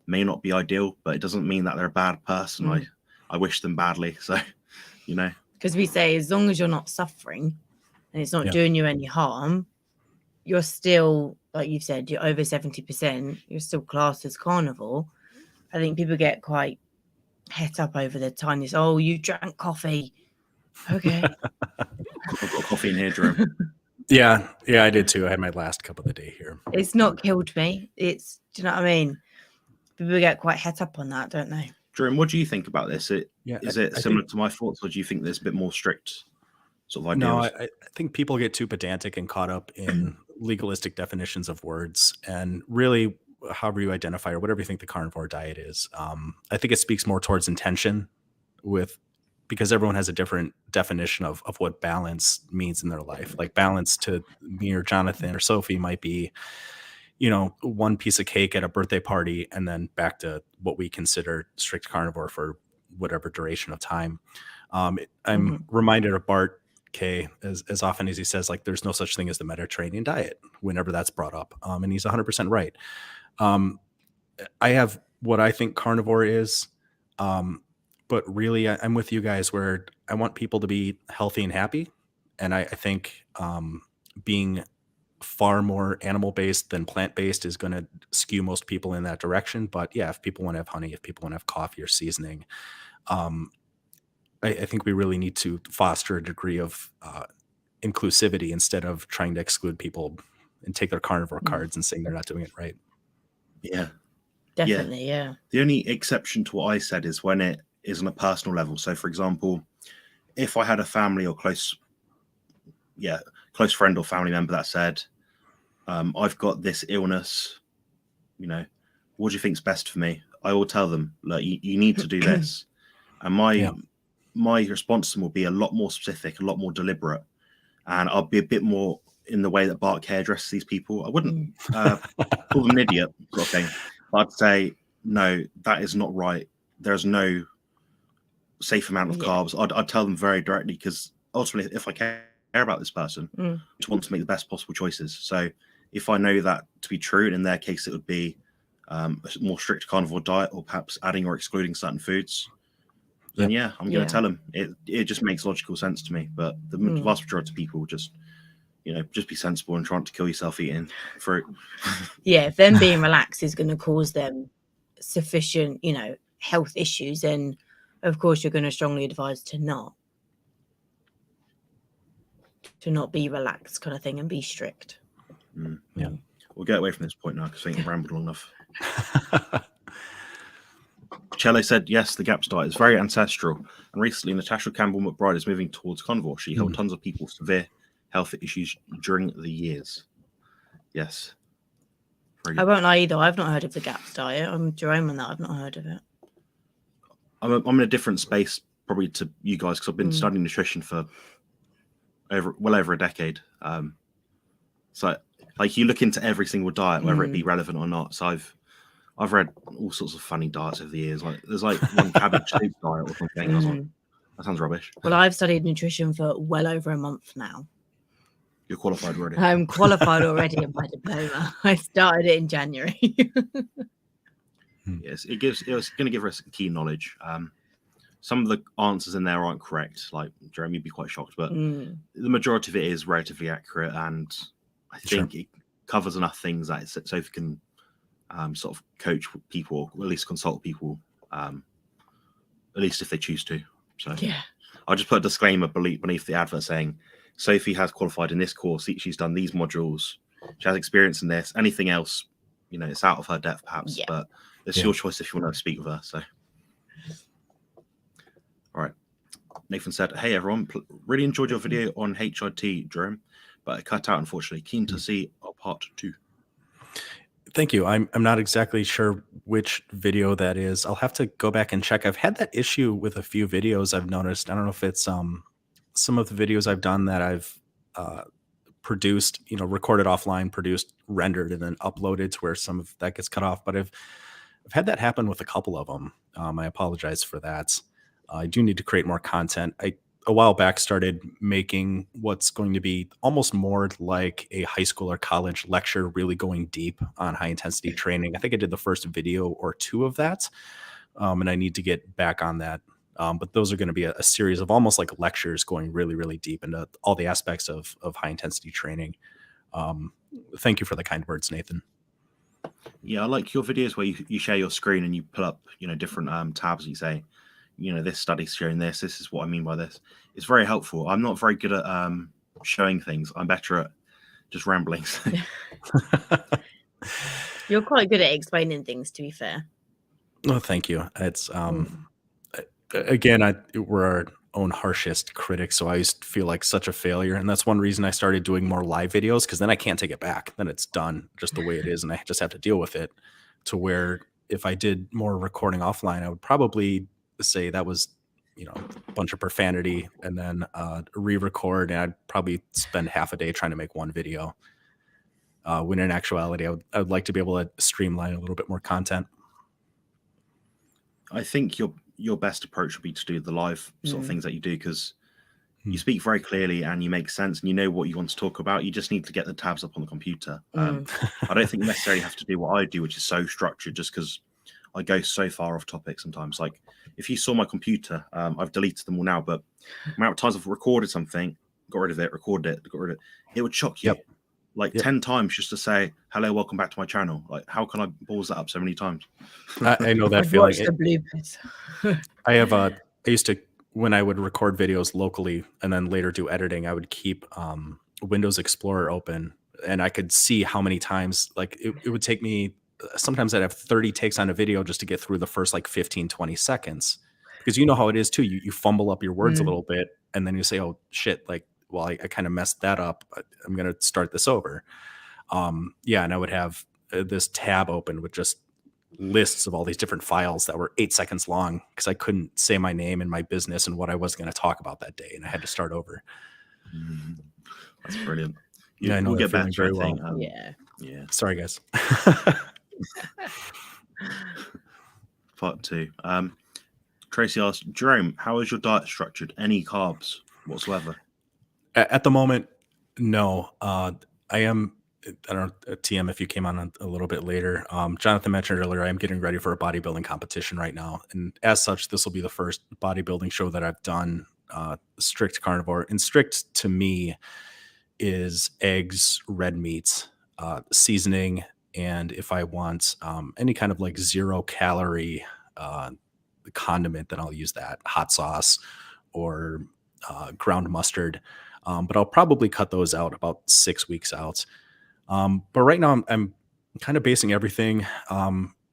may not be ideal, but it doesn't mean that they're a bad person. I wish them badly. So, Because we say as long as you're not suffering and it's not doing you any harm, you're still, like you've said, you're over 70%, you're still classed as carnivore. I think people get quite het up over the tiniest, oh, you drank coffee. Okay. I've got coffee in here, Jerome. Yeah, I did too. I had my last cup of the day here. It's not killed me. It's, do you know what I mean? People get quite het up on that, don't they? Jerome, what do you think about this? Is it similar to my thoughts, or do you think there's a bit more strict sort of ideals? No, I think people get too pedantic and caught up in legalistic definitions of words, and really, however you identify or whatever you think the carnivore diet is, I think it speaks more towards intention because everyone has a different definition of what balance means in their life. Like balance to me or Jonathan or Sophie might be, one piece of cake at a birthday party and then back to what we consider strict carnivore for whatever duration of time. I'm reminded of Bart K as often as he says, like, there's no such thing as the Mediterranean diet whenever that's brought up. And he's 100% right. I have what I think carnivore is. But really, I'm with you guys where I want people to be healthy and happy. And I think being far more animal-based than plant-based is going to skew most people in that direction. But yeah, if people want to have honey, if people want to have coffee or seasoning, I think we really need to foster a degree of inclusivity instead of trying to exclude people and take their carnivore cards and saying they're not doing it right. Yeah. Definitely, yeah. The only exception to what I said is when it is on a personal level. So, for example, if I had a family or close friend or family member that said, I've got this illness, what do you think's best for me? I will tell them, like, you need to do this. And my response to them will be a lot more specific, a lot more deliberate. And I'll be a bit more in the way that Bart K addresses these people. I wouldn't call them an idiot sort of thing. But I'd say, no, that is not right. There's no safe amount of carbs. I'd tell them very directly, because ultimately, if I care about this person, I just want to make the best possible choices. So if I know that to be true, and in their case, it would be a more strict carnivore diet, or perhaps adding or excluding certain foods, then I'm going to tell them. It just makes logical sense to me. But the vast majority of people just be sensible and trying to kill yourself eating fruit. Yeah, if them being relaxed is going to cause them sufficient, health issues, then of course you're going to strongly advise to not be relaxed kind of thing and be strict. Yeah. We'll get away from this point now because I think I've rambled long enough. Chele said, yes, the GAPS diet is very ancestral. And recently, Natasha Campbell McBride is moving towards carnivore. She helped tons of people with severe health issues during the years. Yes. I won't lie either. I've not heard of the GAPS diet. I'm Jerome on that. I've not heard of it. I'm in a different space probably to you guys, because I've been studying nutrition for well over a decade. So like you look into every single diet, whether it be relevant or not. So I've read all sorts of funny diets over the years. Like there's like one cabbage soup diet or something. I was like, that sounds rubbish. Well, I've studied nutrition for well over a month now. You're qualified already. I'm qualified already in my diploma. I started it in January. Yes, it was going to give us key knowledge. Some of the answers in there aren't correct. Like Jerome, you'd be quite shocked, but the majority of it is relatively accurate, and I think it covers enough things that Sophie can sort of coach people, or at least consult people, at least if they choose to. So I'll just put a disclaimer beneath the advert saying Sophie has qualified in this course. She's done these modules. She has experience in this. Anything else, it's out of her depth perhaps, but it's your choice if you want to speak with her. So, all right. Nathan said, "Hey everyone, really enjoyed your video on HIT, Jerome, but it cut out unfortunately. Keen to see our part 2." Thank you. I'm not exactly sure which video that is. I'll have to go back and check. I've had that issue with a few videos I've noticed. I don't know if it's some of the videos I've done that I've produced, recorded offline, produced, rendered, and then uploaded to where some of that gets cut off. But I've had that happen with a couple of them. I apologize for that. I do need to create more content. A while back started making what's going to be almost more like a high school or college lecture, really going deep on high intensity training. I think I did the first video or two of that. And I need to get back on that But those are going to be a series of almost like lectures going really, really deep into all the aspects of high intensity training. Thank you for the kind words, Nathan. Yeah, I like your videos where you share your screen and you pull up, different tabs. And you say, this study's showing this. This is what I mean by this. It's very helpful. I'm not very good at showing things. I'm better at just rambling. You're quite good at explaining things, to be fair. Oh, thank you. It's again, we're our own harshest critics, so I used to feel like such a failure, and that's one reason I started doing more live videos, because then I can't take it back. Then it's done just the way it is, and I just have to deal with it. To where if I did more recording offline, I would probably say that was, a bunch of profanity, and then re-record, and I'd probably spend half a day trying to make one video. When in actuality, I would like to be able to streamline a little bit more content. I think your best approach would be to do the live sort of things that you do, because you speak very clearly and you make sense and you know what you want to talk about. You just need to get the tabs up on the computer. I don't think you necessarily have to do what I do, which is so structured, just because I go so far off topic sometimes. Like if you saw my computer, I've deleted them all now, but the amount of times I've recorded something, got rid of it, recorded it, got rid of it, it would shock you. Yep. 10 times just to say, hello, welcome back to my channel. Like, how can I pause that up so many times? I know that feeling. The bloopers. I used to, when I would record videos locally and then later do editing, I would keep Windows Explorer open, and I could see how many times, like it would take me, sometimes I'd have 30 takes on a video just to get through the first like 15, 20 seconds. Because you know how it is too. You fumble up your words a little bit, and then you say, oh shit, like, well, I kind of messed that up. I'm going to start this over. And I would have this tab open with just lists of all these different files that were 8 seconds long, because I couldn't say my name and my business and what I was going to talk about that day, and I had to start over. That's brilliant. I know, we'll get better very well. Yeah. Sorry, guys. Part 2. Tracy asked, Jerome, how is your diet structured? Any carbs whatsoever? At the moment, no. I don't know, TM, if you came on a little bit later. Jonathan mentioned earlier, I am getting ready for a bodybuilding competition right now. And as such, this will be the first bodybuilding show that I've done strict carnivore. And strict to me is eggs, red meats, seasoning, and if I want any kind of like 0 calorie condiment, then I'll use that, hot sauce or ground mustard. But I'll probably cut those out about 6 weeks out. But right now I'm kind of basing everything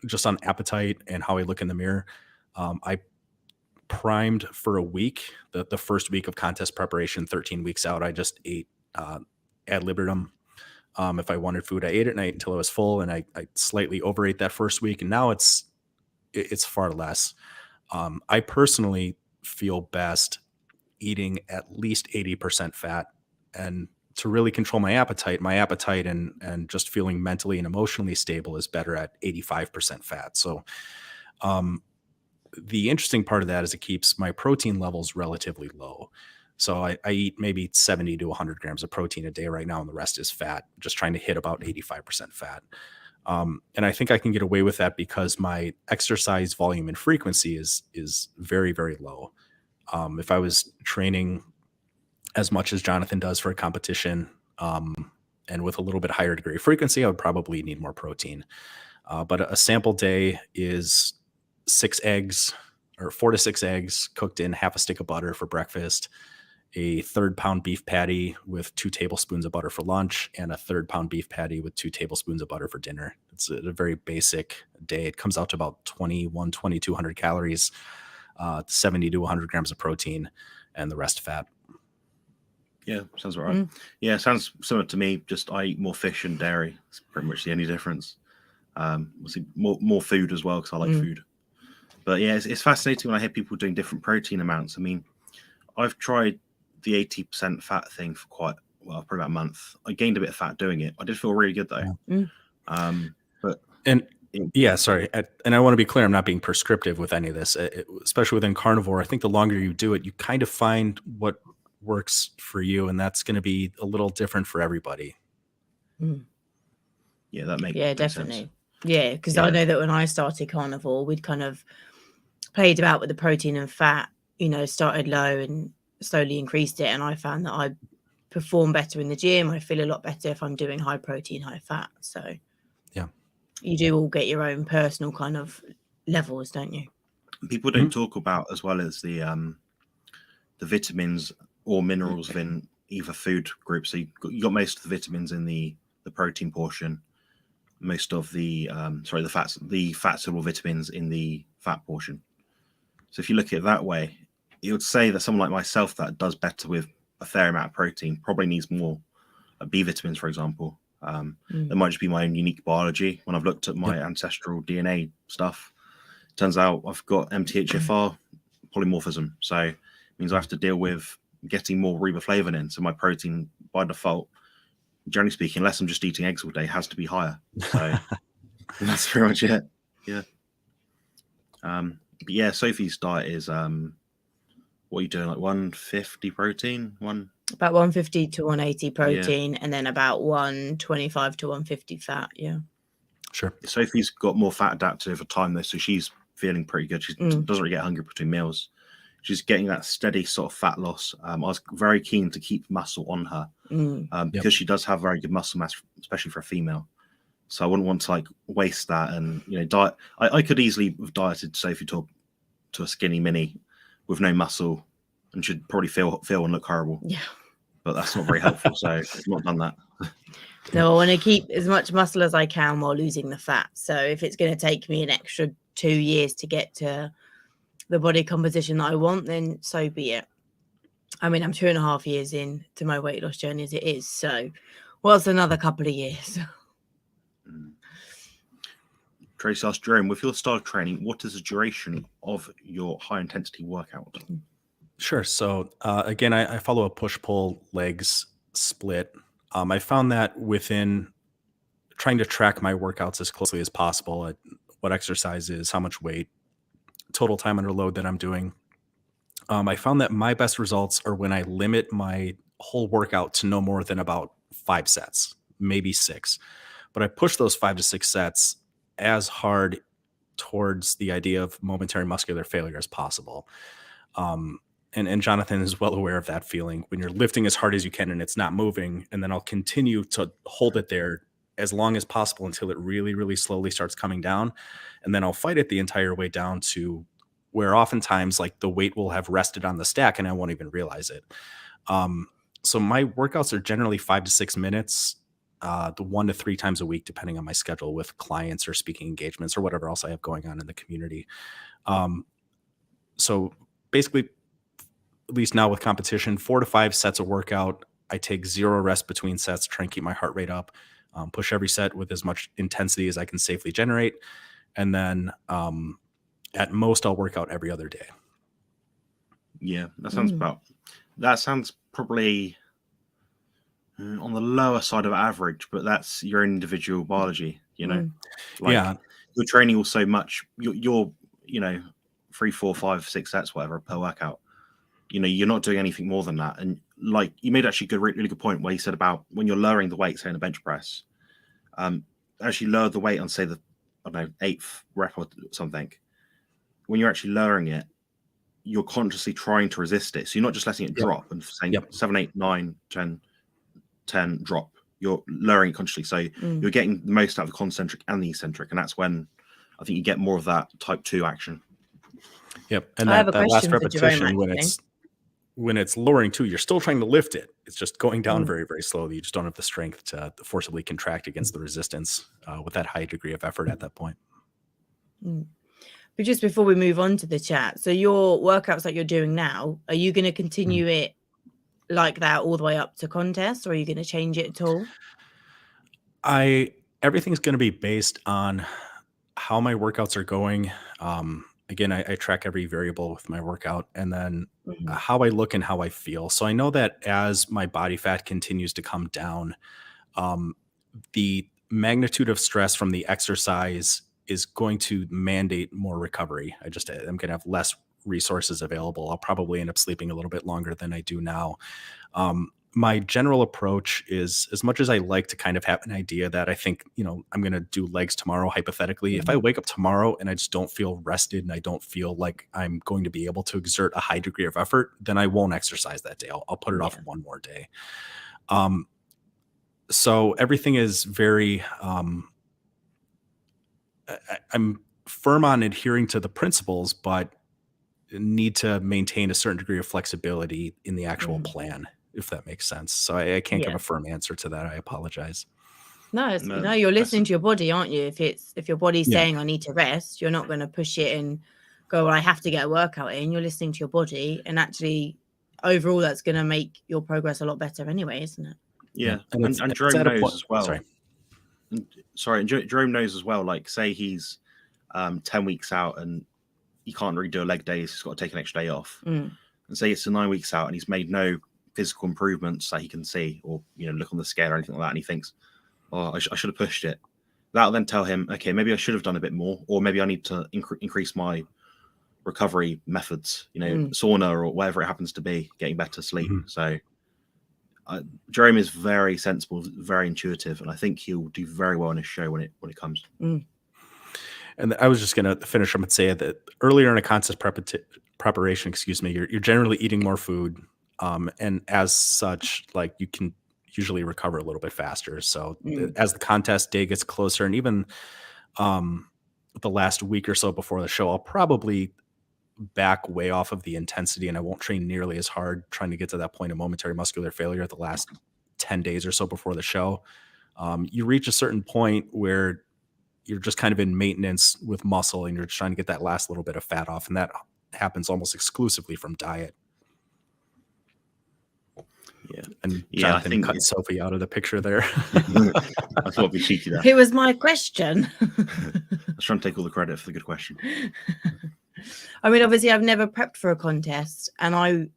just on appetite and how I look in the mirror. I primed for a week, the first week of contest preparation, 13 weeks out. I just ate ad libitum. If I wanted food, I ate at night until I was full, and I slightly overate that first week. And now it's far less. I personally feel best eating at least 80% fat, and to really control my appetite and just feeling mentally and emotionally stable is better at 85% fat. So the interesting part of that is it keeps my protein levels relatively low. So I eat maybe 70 to 100 grams of protein a day right now, and the rest is fat, just trying to hit about 85% fat. And I think I can get away with that because my exercise volume and frequency is very, very low. If I was training as much as Jonathan does for a competition, and with a little bit higher degree of frequency, I would probably need more protein. But a sample day is 6 eggs or 4 to 6 eggs cooked in half a stick of butter for breakfast, a 1/3 pound beef patty with 2 tablespoons of butter for lunch, and a 1/3 pound beef patty with 2 tablespoons of butter for dinner. It's a very basic day. It comes out to about 2,200 calories, 70 to 100 grams of protein, and the rest fat. Yeah, sounds all right. Yeah, sounds similar to me. Just I eat more fish and dairy. It's pretty much the only difference. Obviously more food as well, because I like food. But yeah, it's fascinating when I hear people doing different protein amounts. I mean, I've tried the 80% fat thing for probably about a month. I gained a bit of fat doing it. I did feel really good though. Sorry. And I want to be clear, I'm not being prescriptive with any of this, especially within carnivore. I think the longer you do it, you kind of find what works for you, and that's going to be a little different for everybody. Yeah, that makes definitely sense. Yeah, because I know that when I started carnivore, we'd kind of played about with the protein and fat, started low and slowly increased it. And I found that I perform better in the gym. I feel a lot better if I'm doing high protein, high fat. So yeah, you do all get your own personal kind of levels, don't you? People don't talk about as well as the vitamins or minerals within either food group. So you got most of the vitamins in the protein portion, most of the fat soluble vitamins in the fat portion. So if you look at it that way, you would say that someone like myself that does better with a fair amount of protein probably needs more B vitamins, for example. That might just be my own unique biology. When I've looked at my ancestral DNA stuff, turns out I've got MTHFR polymorphism. So it means I have to deal with getting more riboflavin in. So my protein, by default, generally speaking, unless I'm just eating eggs all day, has to be higher. So that's pretty much it. Yeah. But yeah, Sophie's diet is what are you doing? Like 150 protein? About 150 to 180 protein, and then about 125 to 150 fat. Yeah. Sure. Sophie's got more fat adapted over time though, so she's feeling pretty good. She doesn't really get hungry between meals. She's getting that steady sort of fat loss. I was very keen to keep muscle on her because she does have very good muscle mass, especially for a female. So I wouldn't want to like waste that and diet. I could easily have dieted Sophie to a skinny mini with no muscle, and she'd probably feel and look horrible. Yeah, but that's not very helpful. So I've not done that. No, I want to keep as much muscle as I can while losing the fat. So if it's going to take me an extra 2 years to get to the body composition that I want, then so be it. I mean, I'm 2.5 years into my weight loss journey as it is. So what's another couple of years? Tracy asked Jerome, with your style of training, what is the duration of your high intensity workout? Sure. So again, I follow a push-pull legs split. I found that within trying to track my workouts as closely as possible, what exercise is, how much weight, total time under load that I'm doing, I found that my best results are when I limit my whole workout to no more than about 5 sets, maybe 6. But I push those 5 to 6 sets as hard towards the idea of momentary muscular failure as possible. And Jonathan is well aware of that feeling when you're lifting as hard as you can and it's not moving. And then I'll continue to hold it there as long as possible until it really, really slowly starts coming down. And then I'll fight it the entire way down to where oftentimes like the weight will have rested on the stack and I won't even realize it. So my workouts are generally 5 to 6 minutes, the 1 to 3 times a week, depending on my schedule with clients or speaking engagements or whatever else I have going on in the community. So basically, at least now with competition, 4 to 5 sets of workout. I take 0 rest between sets, try and keep my heart rate up, push every set with as much intensity as I can safely generate. And then at most I'll work out every other day. Yeah, that sounds probably on the lower side of average, but that's your individual biology, Yeah. You're training all so much, you're 3, 4, 5, 6 sets, whatever, per workout. You're not doing anything more than that. And like you made actually a really good point where you said about when you're lowering the weight, say in a bench press, actually lower the weight on say the 8th rep or something. When you're actually lowering it, you're consciously trying to resist it. So you're not just letting it drop and saying 7, 8, 9, 10 drop. You're lowering it consciously. So you're getting the most out of the concentric and the eccentric. And that's when I think you get more of that type 2 action. Yep. And that last repetition when it's lowering too, you're still trying to lift it. It's just going down very, very slowly. You just don't have the strength to forcibly contract against the resistance with that high degree of effort at that point. But just before we move on to the chat, so your workouts that you're doing now, are you going to continue it like that all the way up to contest, or are you going to change it at all? Everything's going to be based on how my workouts are going. Again, I track every variable with my workout and then how I look and how I feel. So I know that as my body fat continues to come down, the magnitude of stress from the exercise is going to mandate more recovery. I'm going to have less resources available. I'll probably end up sleeping a little bit longer than I do now. my general approach is, as much as I like to kind of have an idea that I think, I'm going to do legs tomorrow, hypothetically, if I wake up tomorrow and I just don't feel rested and I don't feel like I'm going to be able to exert a high degree of effort, then I won't exercise that day. I'll put it off one more day. So everything is very, I'm firm on adhering to the principles, but need to maintain a certain degree of flexibility in the actual plan, if that makes sense. So I can't give a firm answer to that. I apologize. No, you're listening to your body, aren't you? If your body's saying I need to rest, you're not going to push it and go, well, I have to get a workout in. You're listening to your body, and actually overall that's going to make your progress a lot better anyway, isn't it? Yeah. And Jerome knows as well. Sorry. And Jerome knows as well, like say he's 10 weeks out and he can't really do a leg day, so he's got to take an extra day off. And say it's 9 weeks out and he's made no physical improvements that he can see, or look on the scale or anything like that, and he thinks, oh, I should have pushed it. That'll then tell him, okay, maybe I should have done a bit more, or maybe I need to increase my recovery methods, sauna or whatever it happens to be, getting better sleep. So Jerome is very sensible, very intuitive, and I think he'll do very well in his show when it comes. And I was just going to finish up and say that earlier in a contest preparation, you're generally eating more food. And as such, like, you can usually recover a little bit faster. So as the contest day gets closer, and even the last week or so before the show, I'll probably back way off of the intensity, and I won't train nearly as hard, trying to get to that point of momentary muscular failure the last 10 days or so before the show. You reach a certain point where you're just kind of in maintenance with muscle, and you're just trying to get that last little bit of fat off. And that happens almost exclusively from diet. Yeah. And Jonathan, I think cut Sophie out of the picture there. I thought it'd be cheeky there. It was my question. I was trying to take all the credit for the good question. I mean, obviously I've never prepped for a contest, and I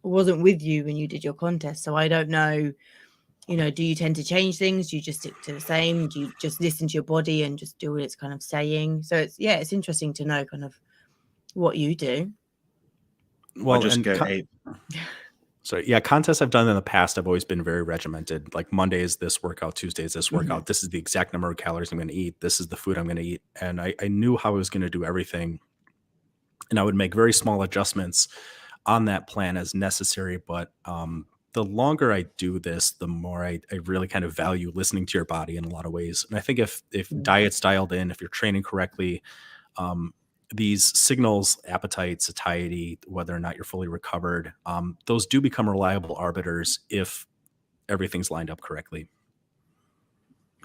wasn't with you when you did your contest. So I don't know, do you tend to change things? Do you just stick to the same? Do you just listen to your body and just do what it's kind of saying? So it's interesting to know kind of what you do. Well, just go contests I've done in the past, I've always been very regimented. Like Monday is this workout, Tuesday is this workout. This is the exact number of calories I'm going to eat. This is the food I'm going to eat. And I knew how I was going to do everything. And I would make very small adjustments on that plan as necessary. But the longer I do this, the more I really kind of value listening to your body in a lot of ways. And I think if diet's dialed in, if you're training correctly, these signals, appetite, satiety, whether or not you're fully recovered, those do become reliable arbiters if everything's lined up correctly.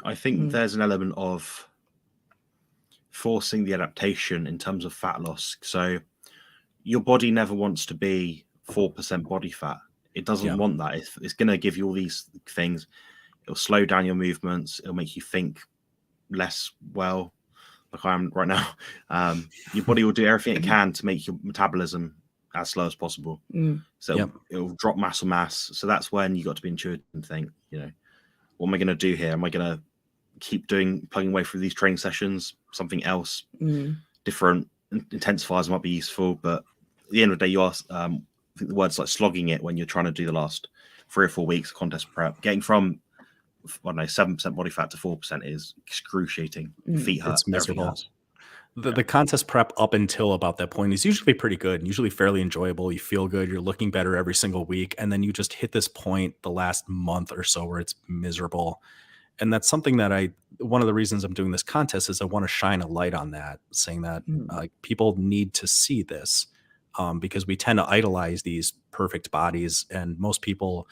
I think there's an element of forcing the adaptation in terms of fat loss. So your body never wants to be 4% body fat. It doesn't want that. It's going to give you all these things. It'll slow down your movements. It'll make you think less well, like I am right now. Your body will do everything it can to make your metabolism as slow as possible. So it'll drop muscle mass. So that's when you got to be intuitive and think, what am I going to do here? Am I going to keep plugging away through these training sessions? Something else, different intensifiers might be useful. But at the end of the day, you are, I think the word's like slogging it when you're trying to do the last 3 or 4 weeks of contest prep. Getting from 7% body fat to 4% is excruciating. Feet hurt. It's miserable. The contest prep up until about that point is usually pretty good and usually fairly enjoyable. You feel good. You're looking better every single week. And then you just hit this point the last month or so where it's miserable. And that's something that one of the reasons I'm doing this contest is I want to shine a light on that, saying that people need to see this because we tend to idolize these perfect bodies. And most people,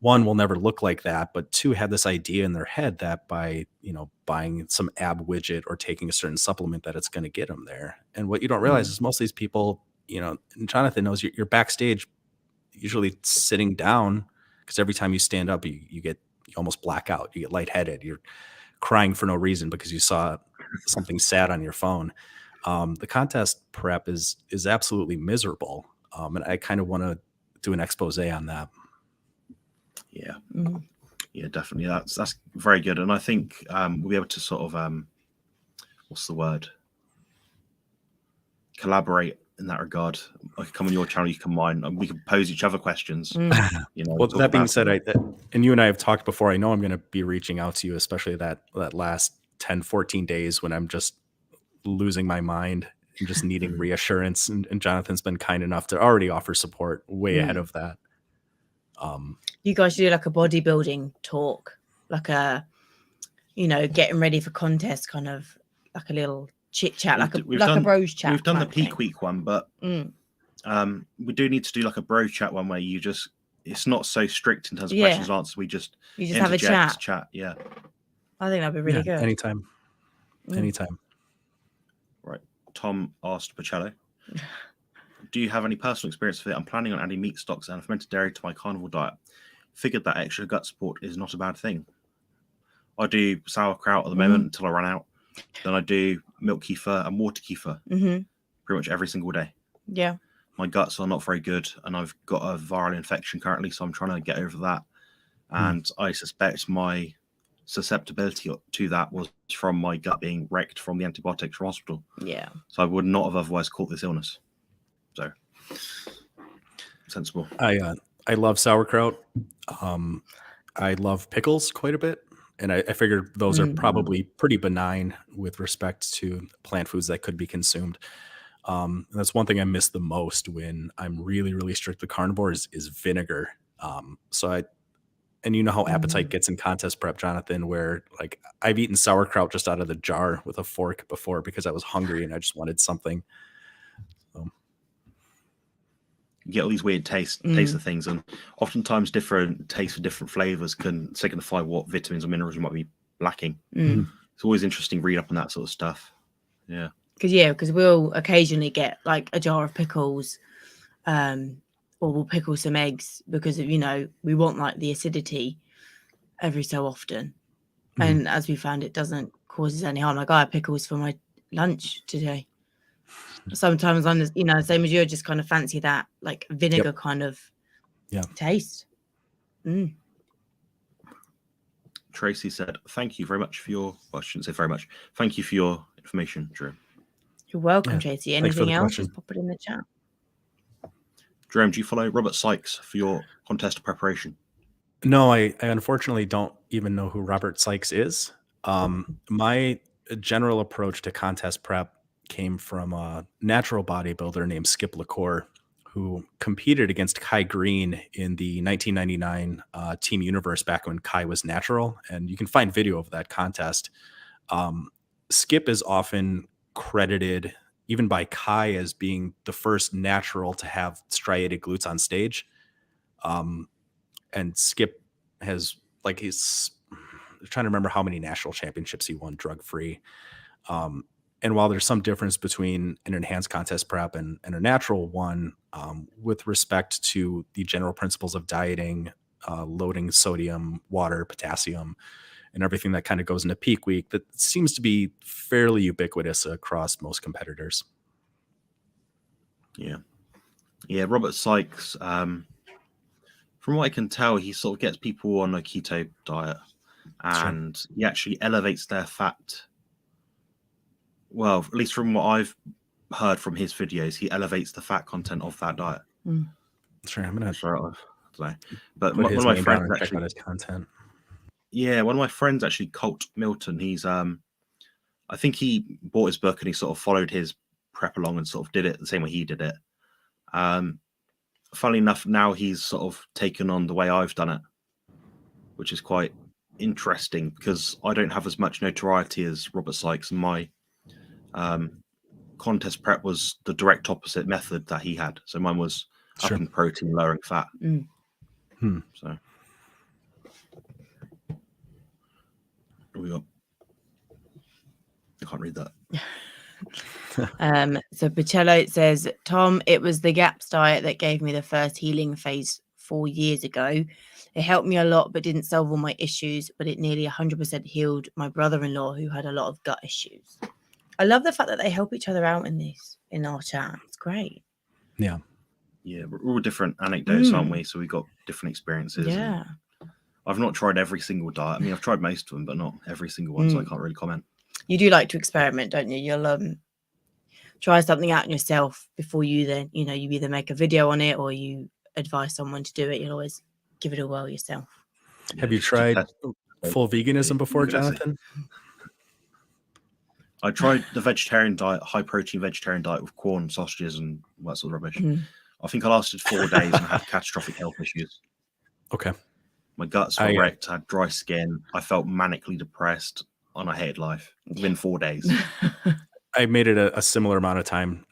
one, will never look like that, but two, have this idea in their head that by, buying some ab widget or taking a certain supplement that it's going to get them there. And what you don't realize is most of these people, and Jonathan knows, you're backstage usually sitting down because every time you stand up, you almost black out. You get lightheaded. You're crying for no reason because you saw something sad on your phone. The contest prep is absolutely miserable. And I kind of want to do an expose on that. Yeah. Yeah, definitely. That's very good. And I think we'll be able to sort of, what's the word? Collaborate in that regard. I could come on your channel, you come mine, and we could pose each other questions. Well, that being said, and you and I have talked before. I know I'm going to be reaching out to you, especially that last 10, 14 days when I'm just losing my mind and just needing reassurance. And Jonathan's been kind enough to already offer support way ahead of that. You guys should do like a bodybuilding talk, like a, getting ready for contest, kind of like a little chit chat, like a bros chat. We've done the peak week one, but we do need to do like a bro chat one where it's not so strict in terms of questions and answers. You just have a chat. Yeah, I think that'd be really good. Anytime. Right. Tom asked Pacello, do you have any personal experience with it? I'm planning on adding meat stocks and fermented dairy to my carnivore diet. Figured that extra gut support is not a bad thing. I do sauerkraut at the moment until I run out. Then I do milk kefir and water kefir pretty much every single day. Yeah. My guts are not very good, and I've got a viral infection currently, so I'm trying to get over that. And I suspect my susceptibility to that was from my gut being wrecked from the antibiotics from hospital. Yeah. So I would not have otherwise caught this illness. So sensible. I love sauerkraut. I love pickles quite a bit. And I figured those are probably pretty benign with respect to plant foods that could be consumed. And that's one thing I miss the most when I'm really, really strict with carnivore is vinegar. And you know how appetite gets in contest prep, Jonathan, where like I've eaten sauerkraut just out of the jar with a fork before because I was hungry and I just wanted something. You get all these weird taste of things, and oftentimes different tastes for different flavors can signify what vitamins or minerals you might be lacking. It's always interesting to read up on that sort of stuff. Yeah. Because we'll occasionally get like a jar of pickles, or we'll pickle some eggs because of, we want like the acidity every so often. And as we found, it doesn't cause us any harm. Like I had pickles for my lunch today. Sometimes I'm, same as you, just kind of fancy that like vinegar kind of taste. Tracy said, thank you very much for your, well, I shouldn't say very much. Thank you for your information, Jerome. You're welcome, Tracy. Anything else? Just pop it in the chat. Jerome, do you follow Robert Sykes for your contest preparation? No, I unfortunately don't even know who Robert Sykes is. My general approach to contest prep came from a natural bodybuilder named Skip LaCour, who competed against Kai Green in the 1999 Team Universe back when Kai was natural. And you can find video of that contest. Skip is often credited, even by Kai, as being the first natural to have striated glutes on stage. And Skip has, like, he's trying to remember how many national championships he won drug-free. And while there's some difference between an enhanced contest prep and a natural one, with respect to the general principles of dieting, loading sodium, water, potassium, and everything that kind of goes into peak week, that seems to be fairly ubiquitous across most competitors. Yeah. Robert Sykes, from what I can tell, he sort of gets people on a keto diet, and he actually elevates their fat. Well, at least from what I've heard from his videos, he elevates the fat content of that diet. Sure, I'm gonna but one of my friends actually check out his content. Yeah, one of my friends actually, Colt Milton. He's I think he bought his book and he sort of followed his prep along and sort of did it the same way he did it. Funnily enough, now he's sort of taken on the way I've done it, which is quite interesting because I don't have as much notoriety as Robert Sykes, and my contest prep was the direct opposite method that he had. So mine was up in protein, lowering fat. So what we got? I can't read that. So Pacello says, Tom, it was the GAPS diet that gave me the first healing phase 4 years ago. It helped me a lot, but didn't solve all my issues, but it nearly 100% healed my brother-in-law who had a lot of gut issues. I love the fact that they help each other out in our chat. It's great. Yeah, we're all different anecdotes, aren't we? So we've got different experiences. Yeah. I've not tried every single diet. I mean, I've tried most of them, but not every single one, so I can't really comment. You do like to experiment, don't you? You'll try something out yourself before you then, you either make a video on it or you advise someone to do it. You'll always give it a whirl yourself. Have you tried full veganism before, Jonathan? I tried the vegetarian diet, high protein vegetarian diet with corn, sausages, and that sort of rubbish. I think I lasted 4 days and had catastrophic health issues. Okay. My guts were wrecked. I had dry skin. I felt manically depressed, and I hated life within 4 days. I made it a similar amount of time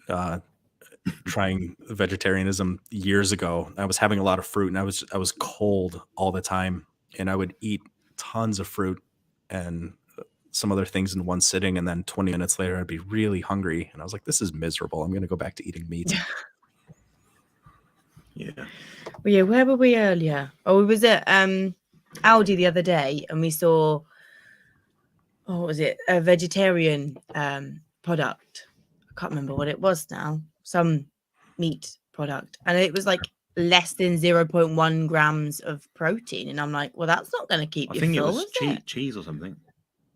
trying vegetarianism years ago. I was having a lot of fruit, and I was cold all the time, and I would eat tons of fruit and some other things in one sitting, and then 20 minutes later I'd be really hungry, and I was like, this is miserable. I'm going to go back to eating meat. Yeah. Well, yeah, where were we earlier? Oh, we was at Aldi the other day, and we saw, what was it, a vegetarian product. I can't remember what it was now. Some meat product, and it was like less than 0.1 grams of protein, and I'm like, well, that's not going to keep you full. I think it was cheese or something.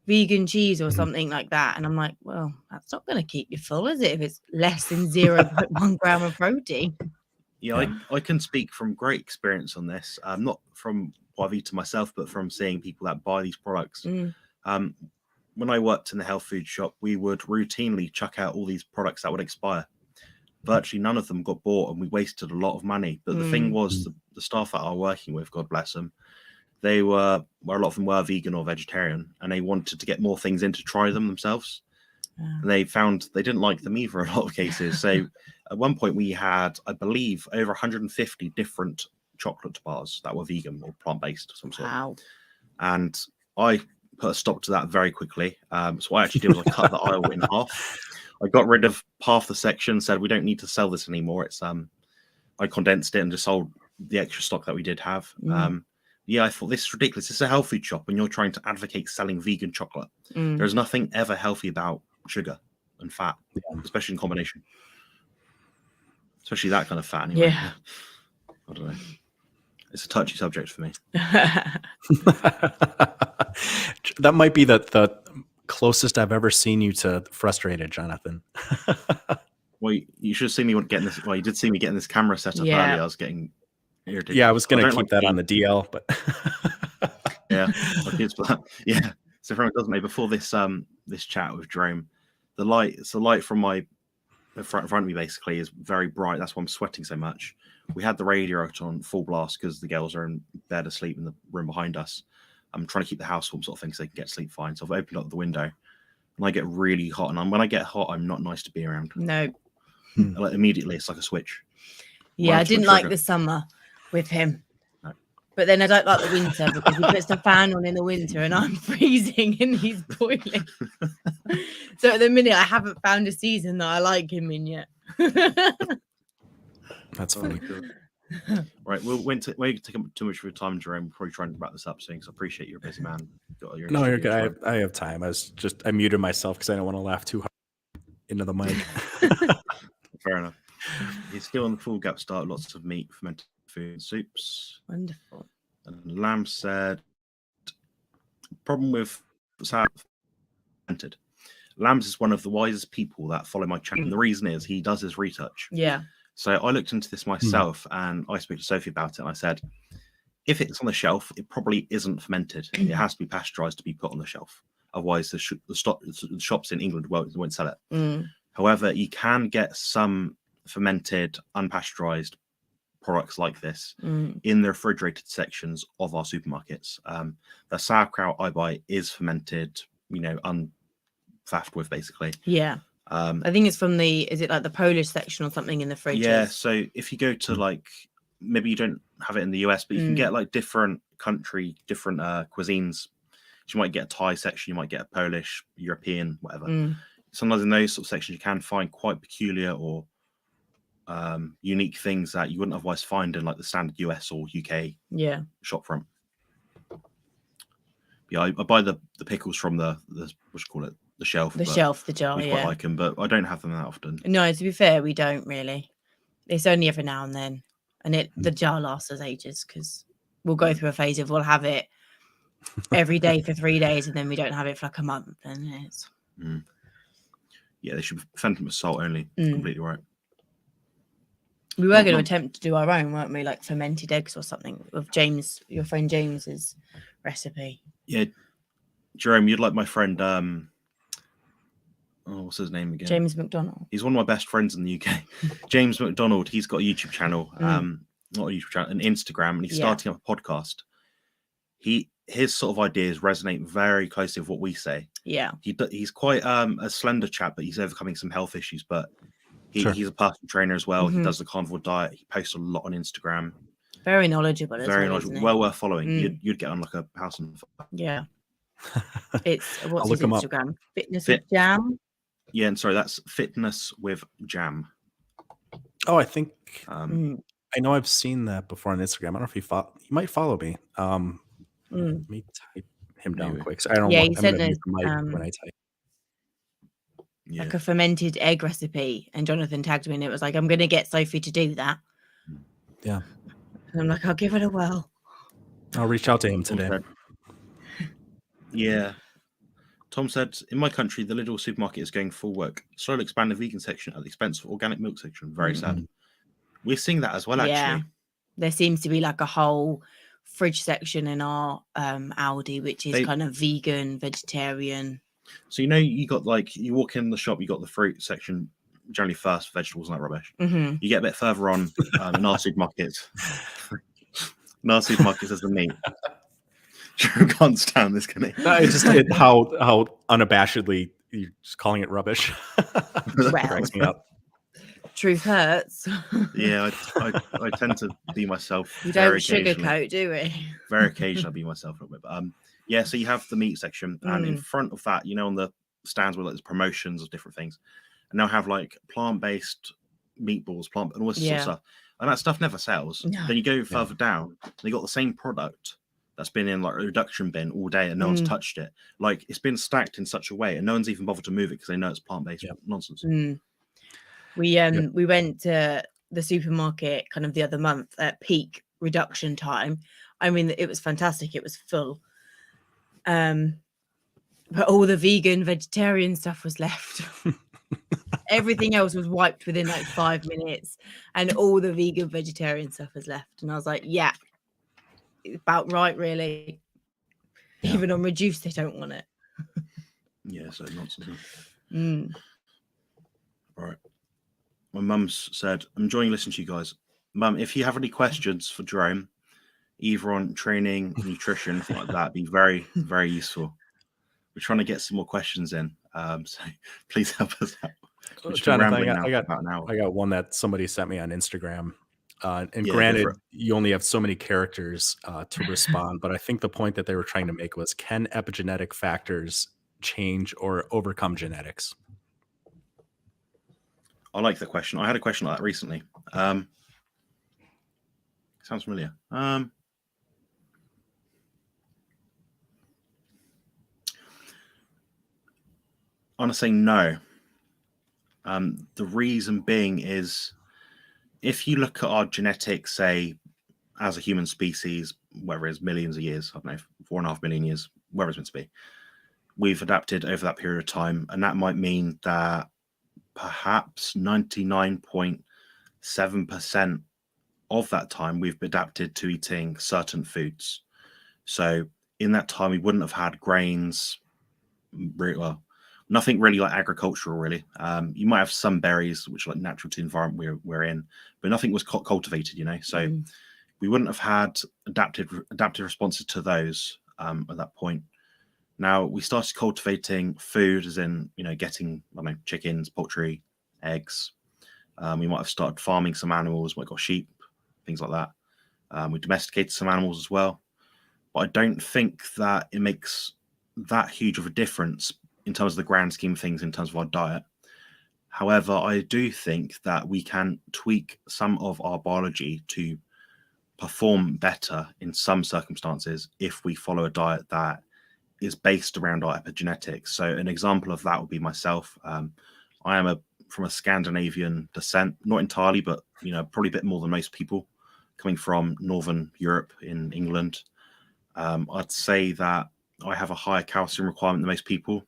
Vegan cheese or something like that, and I'm like, well, that's not going to keep you full, is it, if it's less than 0.1 gram of protein? Yeah, I can speak from great experience on this. Not from what I've eaten myself, but from seeing people that buy these products. When I worked in the health food shop, we would routinely chuck out all these products that would expire. Virtually none of them got bought, and we wasted a lot of money. But the thing was, the staff that I'm working with, God bless them, a lot of them were vegan or vegetarian, and they wanted to get more things in to try them themselves. And they found they didn't like them either in a lot of cases. So at one point we had, I believe, over 150 different chocolate bars that were vegan or plant-based of some sort. Wow. And I put a stop to that very quickly. So what I actually did was I cut the aisle in half. I got rid of half the section, said we don't need to sell this anymore. It's I condensed it and just sold the extra stock that we did have. Yeah, I thought, this is ridiculous. This is a health food shop, and you're trying to advocate selling vegan chocolate. There's nothing ever healthy about sugar and fat, especially in combination. Especially that kind of fat, anyway. Yeah. I don't know. It's a touchy subject for me. That might be the closest I've ever seen you to frustrated, Jonathan. Well, you should have seen me getting this. Well, you did see me getting this camera set up earlier. I was getting irritated. Yeah, I was going to keep that on the DL, but yeah, yeah. So from before this this chat with Jerome, the light from my front of me basically is very bright. That's why I'm sweating so much. We had the radio on full blast because the girls are in bed asleep in the room behind us. I'm trying to keep the house warm, sort of thing, so they can get sleep fine. So I've opened up the window, and I get really hot. And when I get hot, I'm not nice to be around. No. Like immediately, it's like a switch. Yeah, I didn't like the summer with him. No. But then I don't like the winter because he puts the fan on in the winter and I'm freezing and he's boiling. So at the minute, I haven't found a season that I like him in yet. That's funny. Right, we won't take up too much of your time, Jerome. Probably trying to wrap this up soon, because I appreciate you're a busy man. No, you're good. I have time. I muted myself because I don't want to laugh too hard into the mic. Fair enough. He's still on the full gap start. Lots of meat, fermented food, soups. Wonderful. And Lamb said, problem with fermented. Lambs is one of the wisest people that follow my channel. And the reason is he does his research. Yeah. So I looked into this myself and I spoke to Sophie about it. And I said, if it's on the shelf, it probably isn't fermented. It has to be pasteurized to be put on the shelf. Otherwise, the shops in England won't sell it. However, you can get some fermented, unpasteurized products like this in the refrigerated sections of our supermarkets. The sauerkraut I buy is fermented, unfaffed with, basically. Yeah. I think it's from is it like the Polish section or something in the fridge? Yeah, so if you go to maybe you don't have it in the US, but you can get different cuisines. You might get a Thai section, you might get a Polish, European, whatever. Sometimes in those sort of sections, you can find quite peculiar or unique things that you wouldn't otherwise find in the standard US or UK shop front. Yeah, I buy the pickles from the what you call it, the shelf. The jar. I quite like them, but I don't have them that often. No, to be fair, we don't really. It's only every now and then, and the jar lasts us ages because we'll go through a phase of we'll have it every day for 3 days, and then we don't have it for a month, and it's. Yeah, they should ferment them with salt only. Completely right. We were going to attempt to do our own, weren't we? Like fermented eggs or something with James, your friend James's recipe. Yeah, Jerome, you'd like my friend. What's his name again? James McDonald. He's one of my best friends in the UK. James McDonald. He's got a YouTube channel. Not a YouTube channel, an Instagram, and he's starting up a podcast. His sort of ideas resonate very closely with what we say. Yeah, he's quite a slender chap, but he's overcoming some health issues. But he's a personal trainer as well. He does the carnivore diet. He posts a lot on Instagram. Very knowledgeable. Very knowledgeable. Well worth following. You'd get on like a house on fire. Yeah. It's what's his Instagram? Fitness with Jam. Yeah, and sorry, that's Fitness with Jam. Oh, I think I know I've seen that before on Instagram. I don't know if he might follow me. Let me type him down quick. So I don't. Yeah, want, he sent us when I type. Like a fermented egg recipe, and Jonathan tagged me, and it was like, I'm going to get Sophie to do that. Yeah, and I'm like, I'll give it a whirl. I'll reach out to him today. Yeah. Tom said, in my country, the Lidl supermarket is going full work. Slowly expand the vegan section at the expense of organic milk section. Very sad. We're seeing that as well, actually. There seems to be like a whole fridge section in our Aldi, which is kind of vegan, vegetarian. So, you got you walk in the shop, you got the fruit section, generally first, vegetables and that rubbish. You get a bit further on in our supermarkets. In our supermarkets, there's the meat. Jerome can't stand this, can he? It's just how unabashedly you're just calling it rubbish. Cracks me up. Truth hurts. Yeah, I tend to be myself. You don't sugarcoat, do we? Very occasionally, I be myself a little bit. But yeah, so you have the meat section, and in front of that, on the stands where there's promotions of different things, and now have plant-based meatballs, and all this sort of stuff, and that stuff never sells. No. Then you go further down, they got the same product that's been in a reduction bin all day and no one's touched it. It's been stacked in such a way and no one's even bothered to move it because they know it's plant-based nonsense. We went to the supermarket kind of the other month at peak reduction time. I mean, it was fantastic. It was full. But all the vegan, vegetarian stuff was left. Everything else was wiped within 5 minutes and all the vegan, vegetarian stuff was left. And I was like, yeah. About right, really. Even on reduced, they don't want it. Yeah, so nonsense. All right. My mum's said, I'm enjoying listening to you guys. Mum, if you have any questions for Jerome, either on training, nutrition, anything like that, be very, very useful. We're trying to get some more questions in. So please help us out. Jonathan, I got one that somebody sent me on Instagram. Granted, you only have so many characters to respond, but I think the point that they were trying to make was, can epigenetic factors change or overcome genetics? I like the question. I had a question like that recently. Sounds familiar. I want to say no. The reason being is, if you look at our genetics, say, as a human species, whether it's millions of years, I don't know, 4.5 million years, wherever it's meant to be, we've adapted over that period of time. And that might mean that perhaps 99.7% of that time we've adapted to eating certain foods. So in that time, we wouldn't have had grains, nothing really agricultural, really. You might have some berries, which are natural to the environment we're in, but nothing was cultivated, So we wouldn't have had adaptive responses to those at that point. Now we started cultivating food, as in, getting, chickens, poultry, eggs. We might have started farming some animals, might have got sheep, things like that. We domesticated some animals as well. But I don't think that it makes that huge of a difference in terms of the grand scheme of things, in terms of our diet. However, I do think that we can tweak some of our biology to perform better in some circumstances if we follow a diet that is based around our epigenetics. So an example of that would be myself. I am from a Scandinavian descent, not entirely, but probably a bit more than most people, coming from Northern Europe in England. I'd say that I have a higher calcium requirement than most people.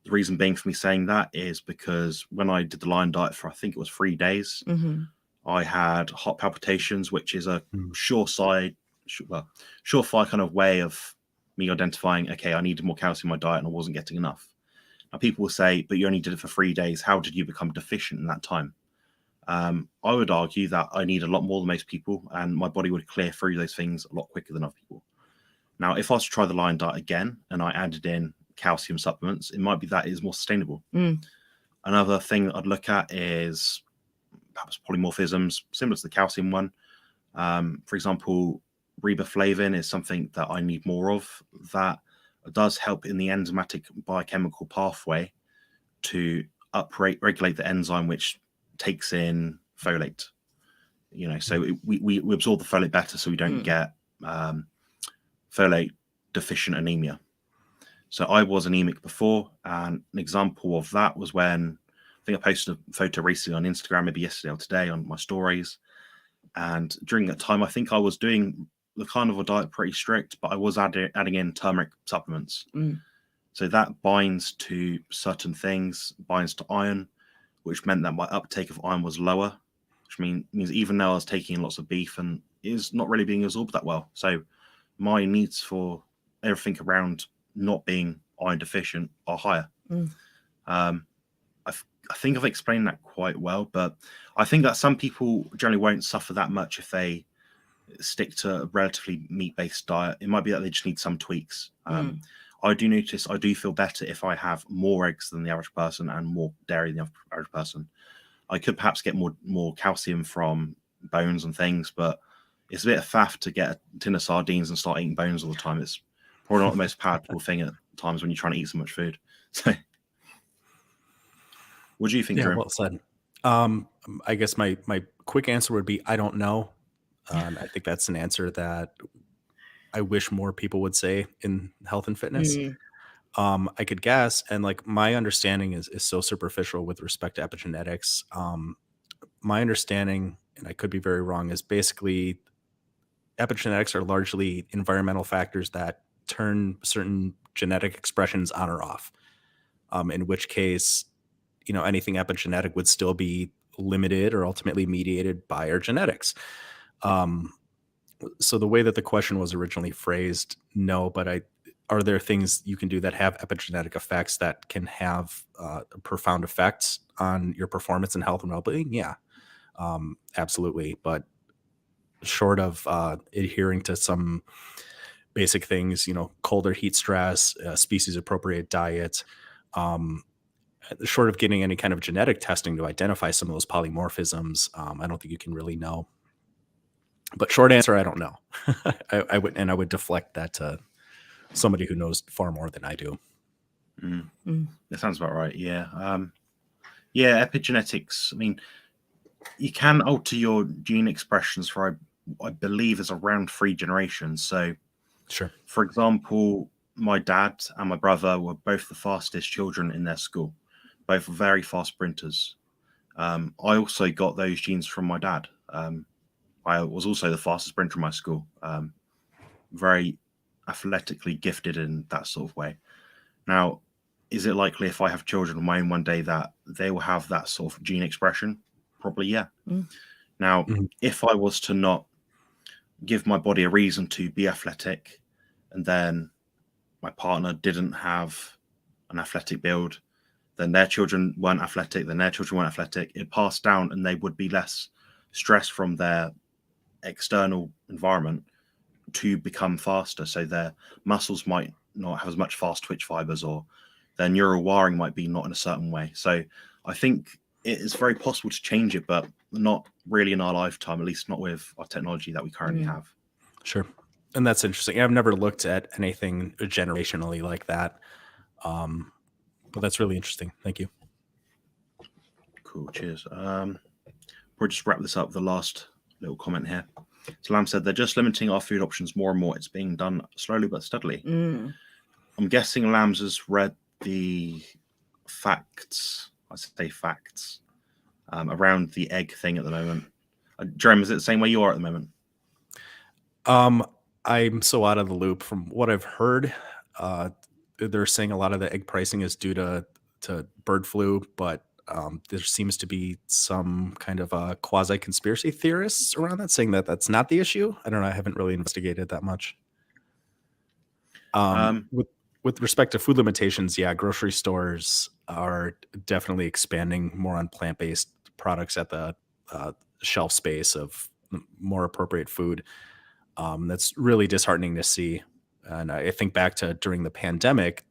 The reason being for me saying that is because when I did the Lion diet for, I think it was 3 days, I had heart palpitations, which is a surefire kind of way of me identifying, okay, I needed more calcium in my diet and I wasn't getting enough. Now, people will say, but you only did it for 3 days. How did you become deficient in that time? I would argue that I need a lot more than most people, and my body would clear through those things a lot quicker than other people. Now, if I was to try the Lion diet again and I added in calcium supplements, it might be that is more sustainable. Another thing that I'd look at is perhaps polymorphisms, similar to the calcium one. For example, riboflavin is something that I need more of. That does help in the enzymatic biochemical pathway to regulate the enzyme which takes in folate. So we absorb the folate better, so we don't get folate deficient anemia. So I was anemic before, and an example of that was when I think I posted a photo recently on Instagram, maybe yesterday or today, on my stories. And during that time, I think I was doing the carnivore diet pretty strict, but I was adding in turmeric supplements. So that binds to certain things, binds to iron, which meant that my uptake of iron was lower, which means even though I was taking lots of beef and is not really being absorbed that well. So my needs for everything around not being iron deficient are higher. I think I've explained that quite well, but I think that some people generally won't suffer that much if they stick to a relatively meat-based diet. It might be that they just need some tweaks. I do notice I do feel better if I have more eggs than the average person and more dairy than the average person. I could perhaps get more calcium from bones and things, but it's a bit of faff to get a tin of sardines and start eating bones all the time. It's probably not the most palatable thing at times when you're trying to eat so much food. So, what do you think, Jerome? Well said. I guess my quick answer would be I don't know. I think that's an answer that I wish more people would say in health and fitness. I could guess, and like my understanding is so superficial with respect to epigenetics. My understanding, and I could be very wrong, is basically epigenetics are largely environmental factors that turn certain genetic expressions on or off. In which case, anything epigenetic would still be limited or ultimately mediated by our genetics. So the way that the question was originally phrased, no, but are there things you can do that have epigenetic effects that can have profound effects on your performance and health and well-being? Yeah, absolutely. But short of adhering to some basic things, colder heat stress, species appropriate diet, short of getting any kind of genetic testing to identify some of those polymorphisms, I don't think you can really know. But short answer, I don't know. I would deflect that to somebody who knows far more than I do. That sounds about right. Yeah. Epigenetics. I mean, you can alter your gene expressions for, I believe, is around 3 generations. So, sure. For example, my dad and my brother were both the fastest children in their school. Both were very fast sprinters. I also got those genes from my dad. I was also the fastest sprinter in my school. Very athletically gifted in that sort of way. Now, is it likely if I have children of my own one day that they will have that sort of gene expression? Probably, yeah. Now, if I was to not give my body a reason to be athletic, and then my partner didn't have an athletic build, then their children weren't athletic, it passed down, and they would be less stressed from their external environment to become faster. So their muscles might not have as much fast twitch fibers, or their neural wiring might be not in a certain way. So I think it is very possible to change it, but not really in our lifetime, at least not with our technology that we currently have. Sure. And that's interesting. I've never looked at anything generationally like that. But that's really interesting. Thank you. Cool. Cheers. We'll just wrap this up with the last little comment here. So Lam said, they're just limiting our food options more and more. It's being done slowly but steadily. I'm guessing Lambs has read the facts, around the egg thing at the moment. Jerome, is it the same way you are at the moment? I'm so out of the loop. From what I've heard, they're saying a lot of the egg pricing is due to bird flu, but there seems to be some kind of quasi conspiracy theorists around that saying that that's not the issue. I don't know. I haven't really investigated that much. With respect to food limitations, yeah, grocery stores are definitely expanding more on plant-based products at the shelf space of more appropriate food. That's really disheartening to see. And I think back to during the pandemic,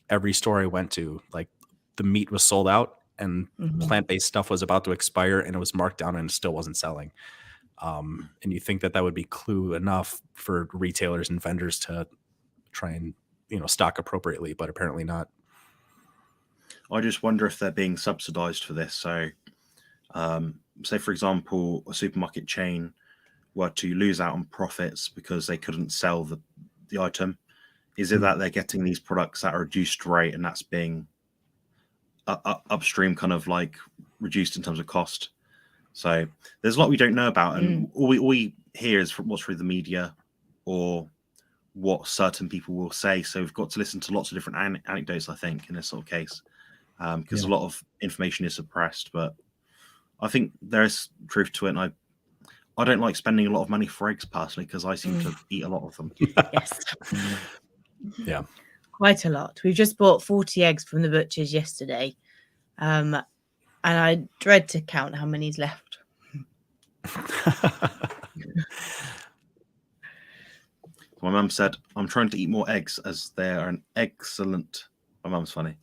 every store I went to, like the meat was sold out and plant-based stuff was about to expire and it was marked down and it still wasn't selling. And you think that would be clue enough for retailers and vendors to try and, stock appropriately, but apparently not. I just wonder if they're being subsidized for this. So, say for example, a supermarket chain were to lose out on profits because they couldn't sell the item. Is it that they're getting these products at a reduced rate and that's being upstream kind of like reduced in terms of cost? So there's a lot we don't know about, and all we hear is from what's through the media or what certain people will say. So we've got to listen to lots of different anecdotes, I think, in this sort of case, because a lot of information is suppressed. But I think there is truth to it, and I don't like spending a lot of money for eggs personally because I seem to eat a lot of them. Yes. Yeah. Quite a lot. We've just bought 40 eggs from the butchers yesterday. And I dread to count how many's left. My mum said, I'm trying to eat more eggs as they are an excellent, my mum's funny,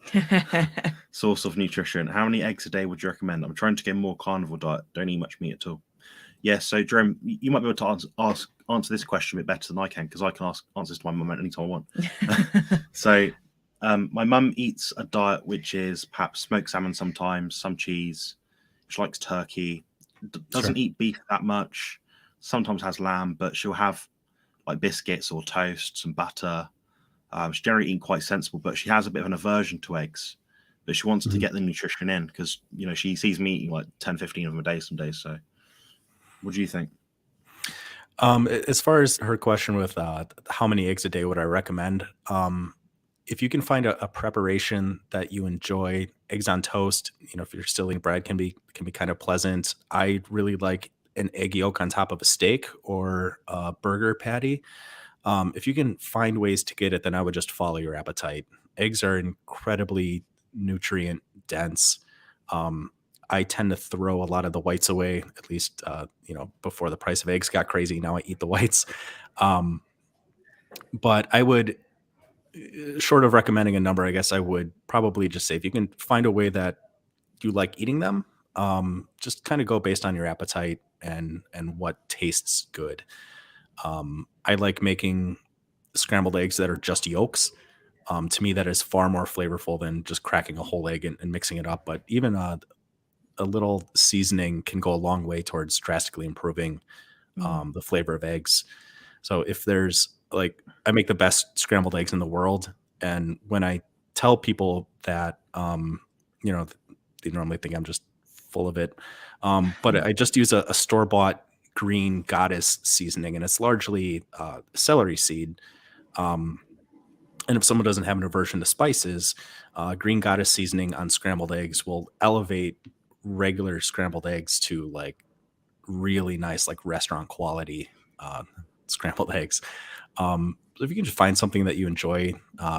source of nutrition. How many eggs a day would you recommend? I'm trying to get more carnivore diet. Don't eat much meat at all. Yeah, so Jerome, you might be able to answer this question a bit better than I can because I can answer this to my mum at any time I want. So my mum eats a diet which is perhaps smoked salmon sometimes, some cheese. She likes turkey. Doesn't eat beef that much. Sometimes has lamb, but she'll have like biscuits or toast and butter. She's generally eating quite sensible, but she has a bit of an aversion to eggs. But she wants to get the nutrition in because, she sees me eating like 10, 15 of them a day some days. So what do you think? As far as her question with how many eggs a day would I recommend, if you can find a preparation that you enjoy, eggs on toast, if you're still eating bread can be kind of pleasant. I really like an egg yolk on top of a steak or a burger patty. If you can find ways to get it, then I would just follow your appetite. Eggs are incredibly nutrient dense. I tend to throw a lot of the whites away, at least, before the price of eggs got crazy. Now I eat the whites. But I would, short of recommending a number, I guess I would probably just say if you can find a way that you like eating them, just kind of go based on your appetite and what tastes good. I like making scrambled eggs that are just yolks. To me, that is far more flavorful than just cracking a whole egg and mixing it up. But even a little seasoning can go a long way towards drastically improving the flavor of eggs. So if there's I make the best scrambled eggs in the world. And when I tell people that, they normally think I'm just full of it. But I just use a store-bought green goddess seasoning, and it's largely celery seed. And if someone doesn't have an aversion to spices, green goddess seasoning on scrambled eggs will elevate regular scrambled eggs to really nice, restaurant quality scrambled eggs. So if you can just find something that you enjoy,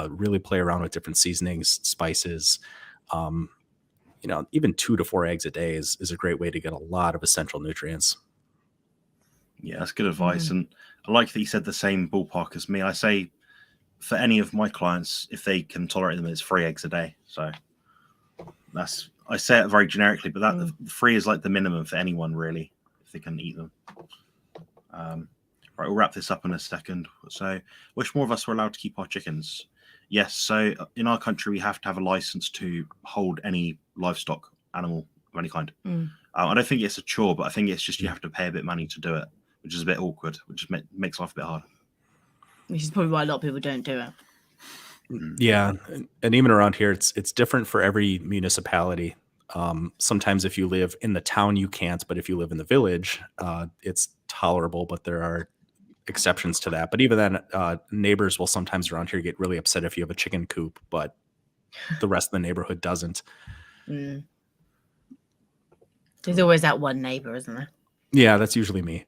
really play around with different seasonings, spices, even 2 to 4 eggs a day is a great way to get a lot of essential nutrients. Yeah, that's good advice. And I like that you said the same ballpark as me. I say for any of my clients, if they can tolerate them, it's 3 eggs a day. So I say it very generically, but that 3 is like the minimum for anyone really, if they can eat them. Right, we'll wrap this up in a second. So, wish more of us were allowed to keep our chickens. Yes, so in our country, we have to have a license to hold any livestock animal of any kind. I don't think it's a chore, but I think it's just you have to pay a bit of money to do it, which is a bit awkward, which makes life a bit harder. Which is probably why a lot of people don't do it. Yeah, and even around here, it's different for every municipality. Sometimes if you live in the town, you can't, but if you live in the village, it's tolerable. But there are exceptions to that. But even then, neighbors will sometimes around here get really upset if you have a chicken coop, but the rest of the neighborhood doesn't. There's always that one neighbor, isn't there? Yeah, that's usually me.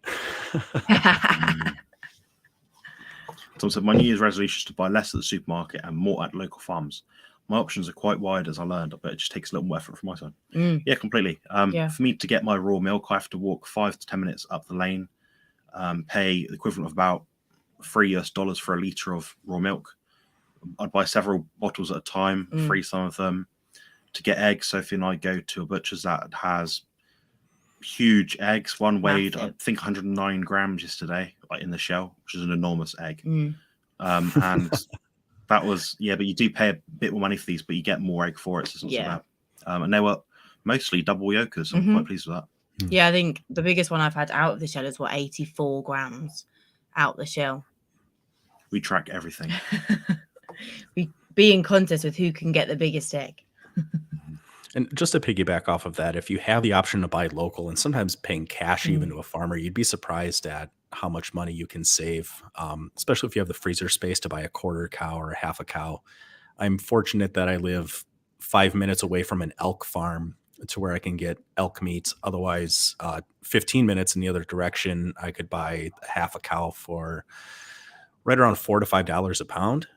So my New Year's resolution is to buy less at the supermarket and more at local farms. My options are quite wide, as I learned, but it just takes a little more effort from my side. Yeah, completely. For me to get my raw milk, I have to walk 5 to 10 minutes up the lane, pay the equivalent of about $3 for a litre of raw milk. I'd buy several bottles at a time, freeze some of them. To get eggs, Sophie and I go to a butcher's that has huge eggs. One weighed, I think, 109 grams yesterday, like in the shell, which is an enormous egg. And that was, but you do pay a bit more money for these, but you get more egg for it, so it's not so bad. And they were mostly double yolkers, so I'm quite pleased with that. Yeah, I think the biggest one I've had out of the shell is 84 grams out the shell. We track everything. We be in contest with who can get the biggest egg. And just to piggyback off of that, if you have the option to buy local and sometimes paying cash even to a farmer, you'd be surprised at how much money you can save, especially if you have the freezer space to buy a quarter cow or a half a cow. I'm fortunate that I live 5 minutes away from an elk farm to where I can get elk meat. Otherwise, 15 minutes in the other direction, I could buy half a cow for right around $4 to $5 a pound,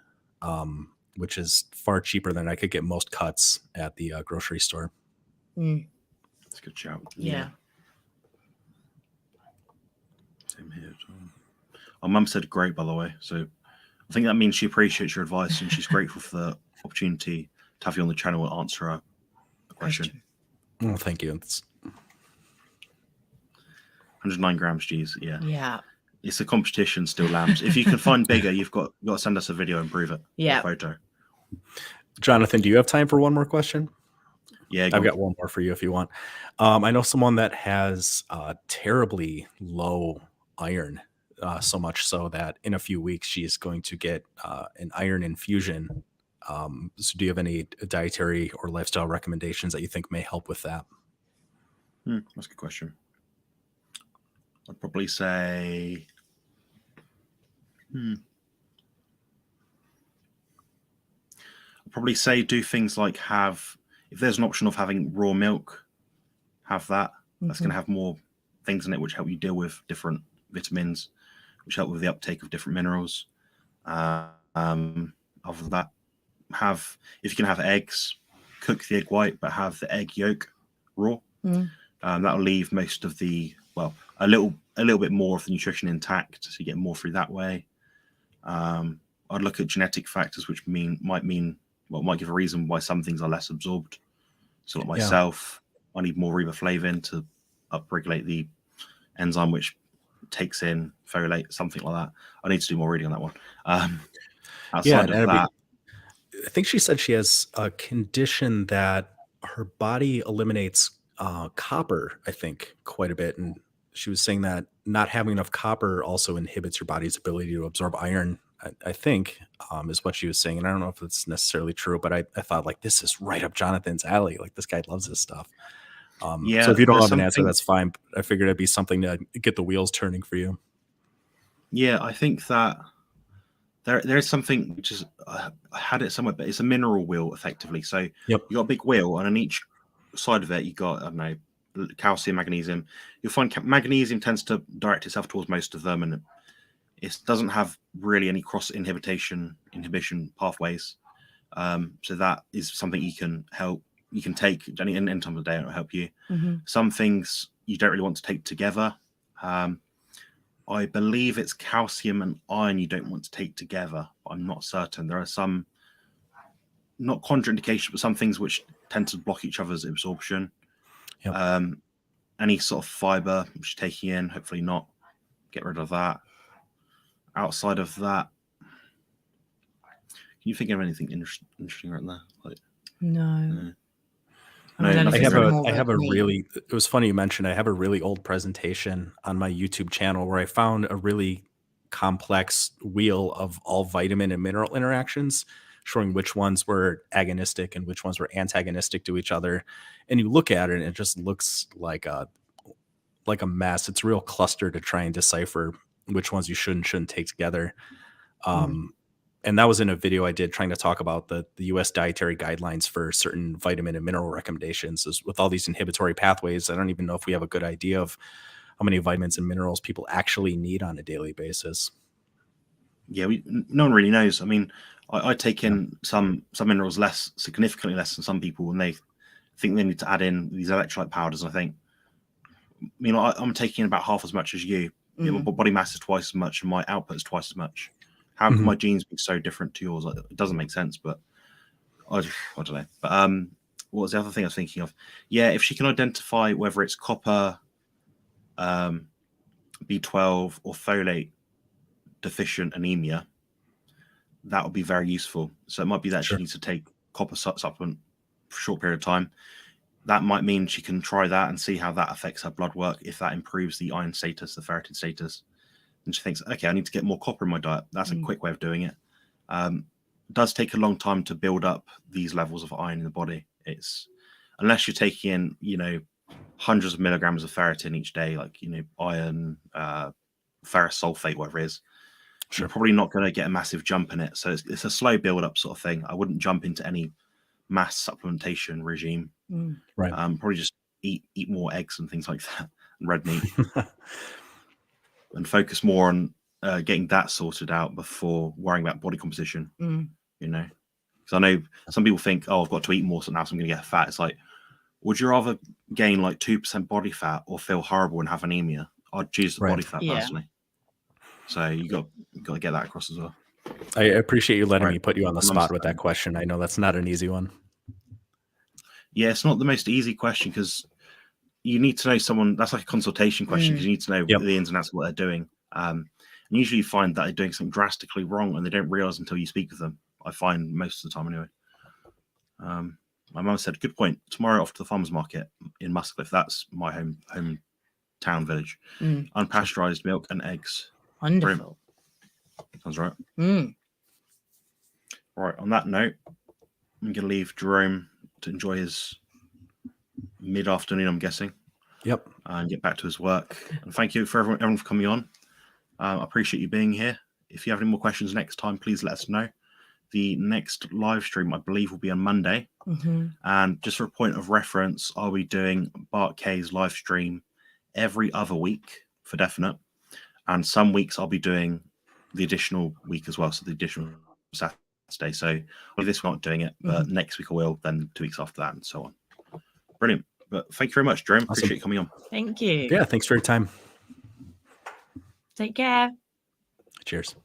which is far cheaper than I could get most cuts at the grocery store. That's a good shout. Yeah. Same here. Our mum said great, by the way. So I think that means she appreciates your advice and she's grateful for the opportunity to have you on the channel and answer a question. Well, thank you. It's 109 grams, geez. Yeah. It's a competition still, lambs. If you can find bigger, you've got to send us a video and prove it. Yeah. A photo. Jonathan, do you have time for one more question? Yeah. I've got one more for you if you want. I know someone that has terribly low iron, so much so that in a few weeks she's going to get an iron infusion. So do you have any dietary or lifestyle recommendations that you think may help with that? That's a good question. I'd probably say do things like if there's an option of having raw milk, have that. That's going to have more things in it which help you deal with different vitamins, which help with the uptake of different minerals. Other than that, if you can have eggs, cook the egg white, but have the egg yolk raw. That'll leave most of the, a little bit more of the nutrition intact, so you get more through that way. I'd look at genetic factors, which might give a reason why some things are less absorbed. So like myself, I need more riboflavin to upregulate the enzyme which takes in folate, something like that. I need to do more reading on that one. Outside of that, I think she said she has a condition that her body eliminates copper, I think, quite a bit. And she was saying that not having enough copper also inhibits your body's ability to absorb iron, I think, is what she was saying. And I don't know if it's necessarily true, but I thought, like, this is right up Jonathan's alley. Like, this guy loves this stuff. So if you don't have an answer, that's fine. But I figured it'd be something to get the wheels turning for you. Yeah, I think that there is something which is, I had it somewhere, but it's a mineral wheel, effectively. So you got a big wheel, and on each side of it, you got, I don't know, calcium, magnesium. You'll find magnesium tends to direct itself towards most of them, and it doesn't have really any cross inhibition pathways. So that is something you can take any time of the day, and it'll help you. Some things you don't really want to take together. I believe it's calcium and iron you don't want to take together, but I'm not certain. There are some, not contraindications, but some things which tend to block each other's absorption. Any sort of fiber which you're taking in, hopefully not. Get rid of that. Outside of that, can you think of anything interesting right there? No. I have a really, it was funny you mentioned, I have a really old presentation on my YouTube channel where I found a really complex wheel of all vitamin and mineral interactions, showing which ones were agonistic and which ones were antagonistic to each other. And you look at it and it just looks like a mess. It's a real cluster to try and decipher which ones you should and shouldn't take together. And that was in a video I did trying to talk about the U.S. dietary guidelines for certain vitamin and mineral recommendations. With all these inhibitory pathways, I don't even know if we have a good idea of how many vitamins and minerals people actually need on a daily basis. Yeah, no one really knows. I mean, I take in some minerals significantly less than some people, and they think they need to add in these electrolyte powders. I think, you know, I'm taking in about half as much as you. My body mass is twice as much, and my output is twice as much. How can my genes be so different to yours? It doesn't make sense, but I don't know. But what was the other thing I was thinking of? Yeah, if she can identify whether it's copper, B12, or folate deficient anemia, that would be very useful. So it might be that she needs to take copper supplement for a short period of time. That might mean she can try that and see how that affects her blood work, if that improves the iron status, the ferritin status. And she thinks, okay, I need to get more copper in my diet. That's a quick way of doing it. It does take a long time to build up these levels of iron in the body. It's unless you're taking in, you know, hundreds of milligrams of ferritin each day, like, you know, iron, ferrous sulfate, whatever it is, you're probably not going to get a massive jump in it. So it's a slow build up sort of thing. I wouldn't jump into any mass supplementation regime. Right. Probably just eat more eggs and things like that, and red meat. And focus more on getting that sorted out before worrying about body composition. You know, because I know some people think, oh, I've got to eat more, so now I'm going to get fat. It's like, would you rather gain like 2% body fat or feel horrible and have anemia? I'd choose the body fat personally. So you got to get that across as well. I appreciate you letting me put you on the spot with that question. I know that's not an easy one. Yeah, it's not the most easy question because you need to know someone. That's like a consultation question because you need to know the ins and outs of what they're doing. And usually you find that they're doing something drastically wrong and they don't realize until you speak with them. I find most of the time anyway. My mum said, good point. Tomorrow off to the farmer's market in Muscliffe. That's my hometown village. Unpasteurized milk and eggs. Wonderful. Brilliant. Sounds right. Right. On that note, I'm going to leave Jerome to enjoy his mid-afternoon, I'm guessing. Yep. And get back to his work. And thank you for everyone for coming on. I appreciate you being here. If you have any more questions next time, please let us know. The next live stream, I believe, will be on Monday. And just for a point of reference, I'll be doing Bart K's live stream every other week for definite. And some weeks I'll be doing the additional week as well. So the additional Saturday. So this we're not doing it, but next week I will, then 2 weeks after that and so on. Brilliant. But thank you very much, Jerome. Appreciate you coming on. Thank you. Yeah, thanks for your time. Take care. Cheers.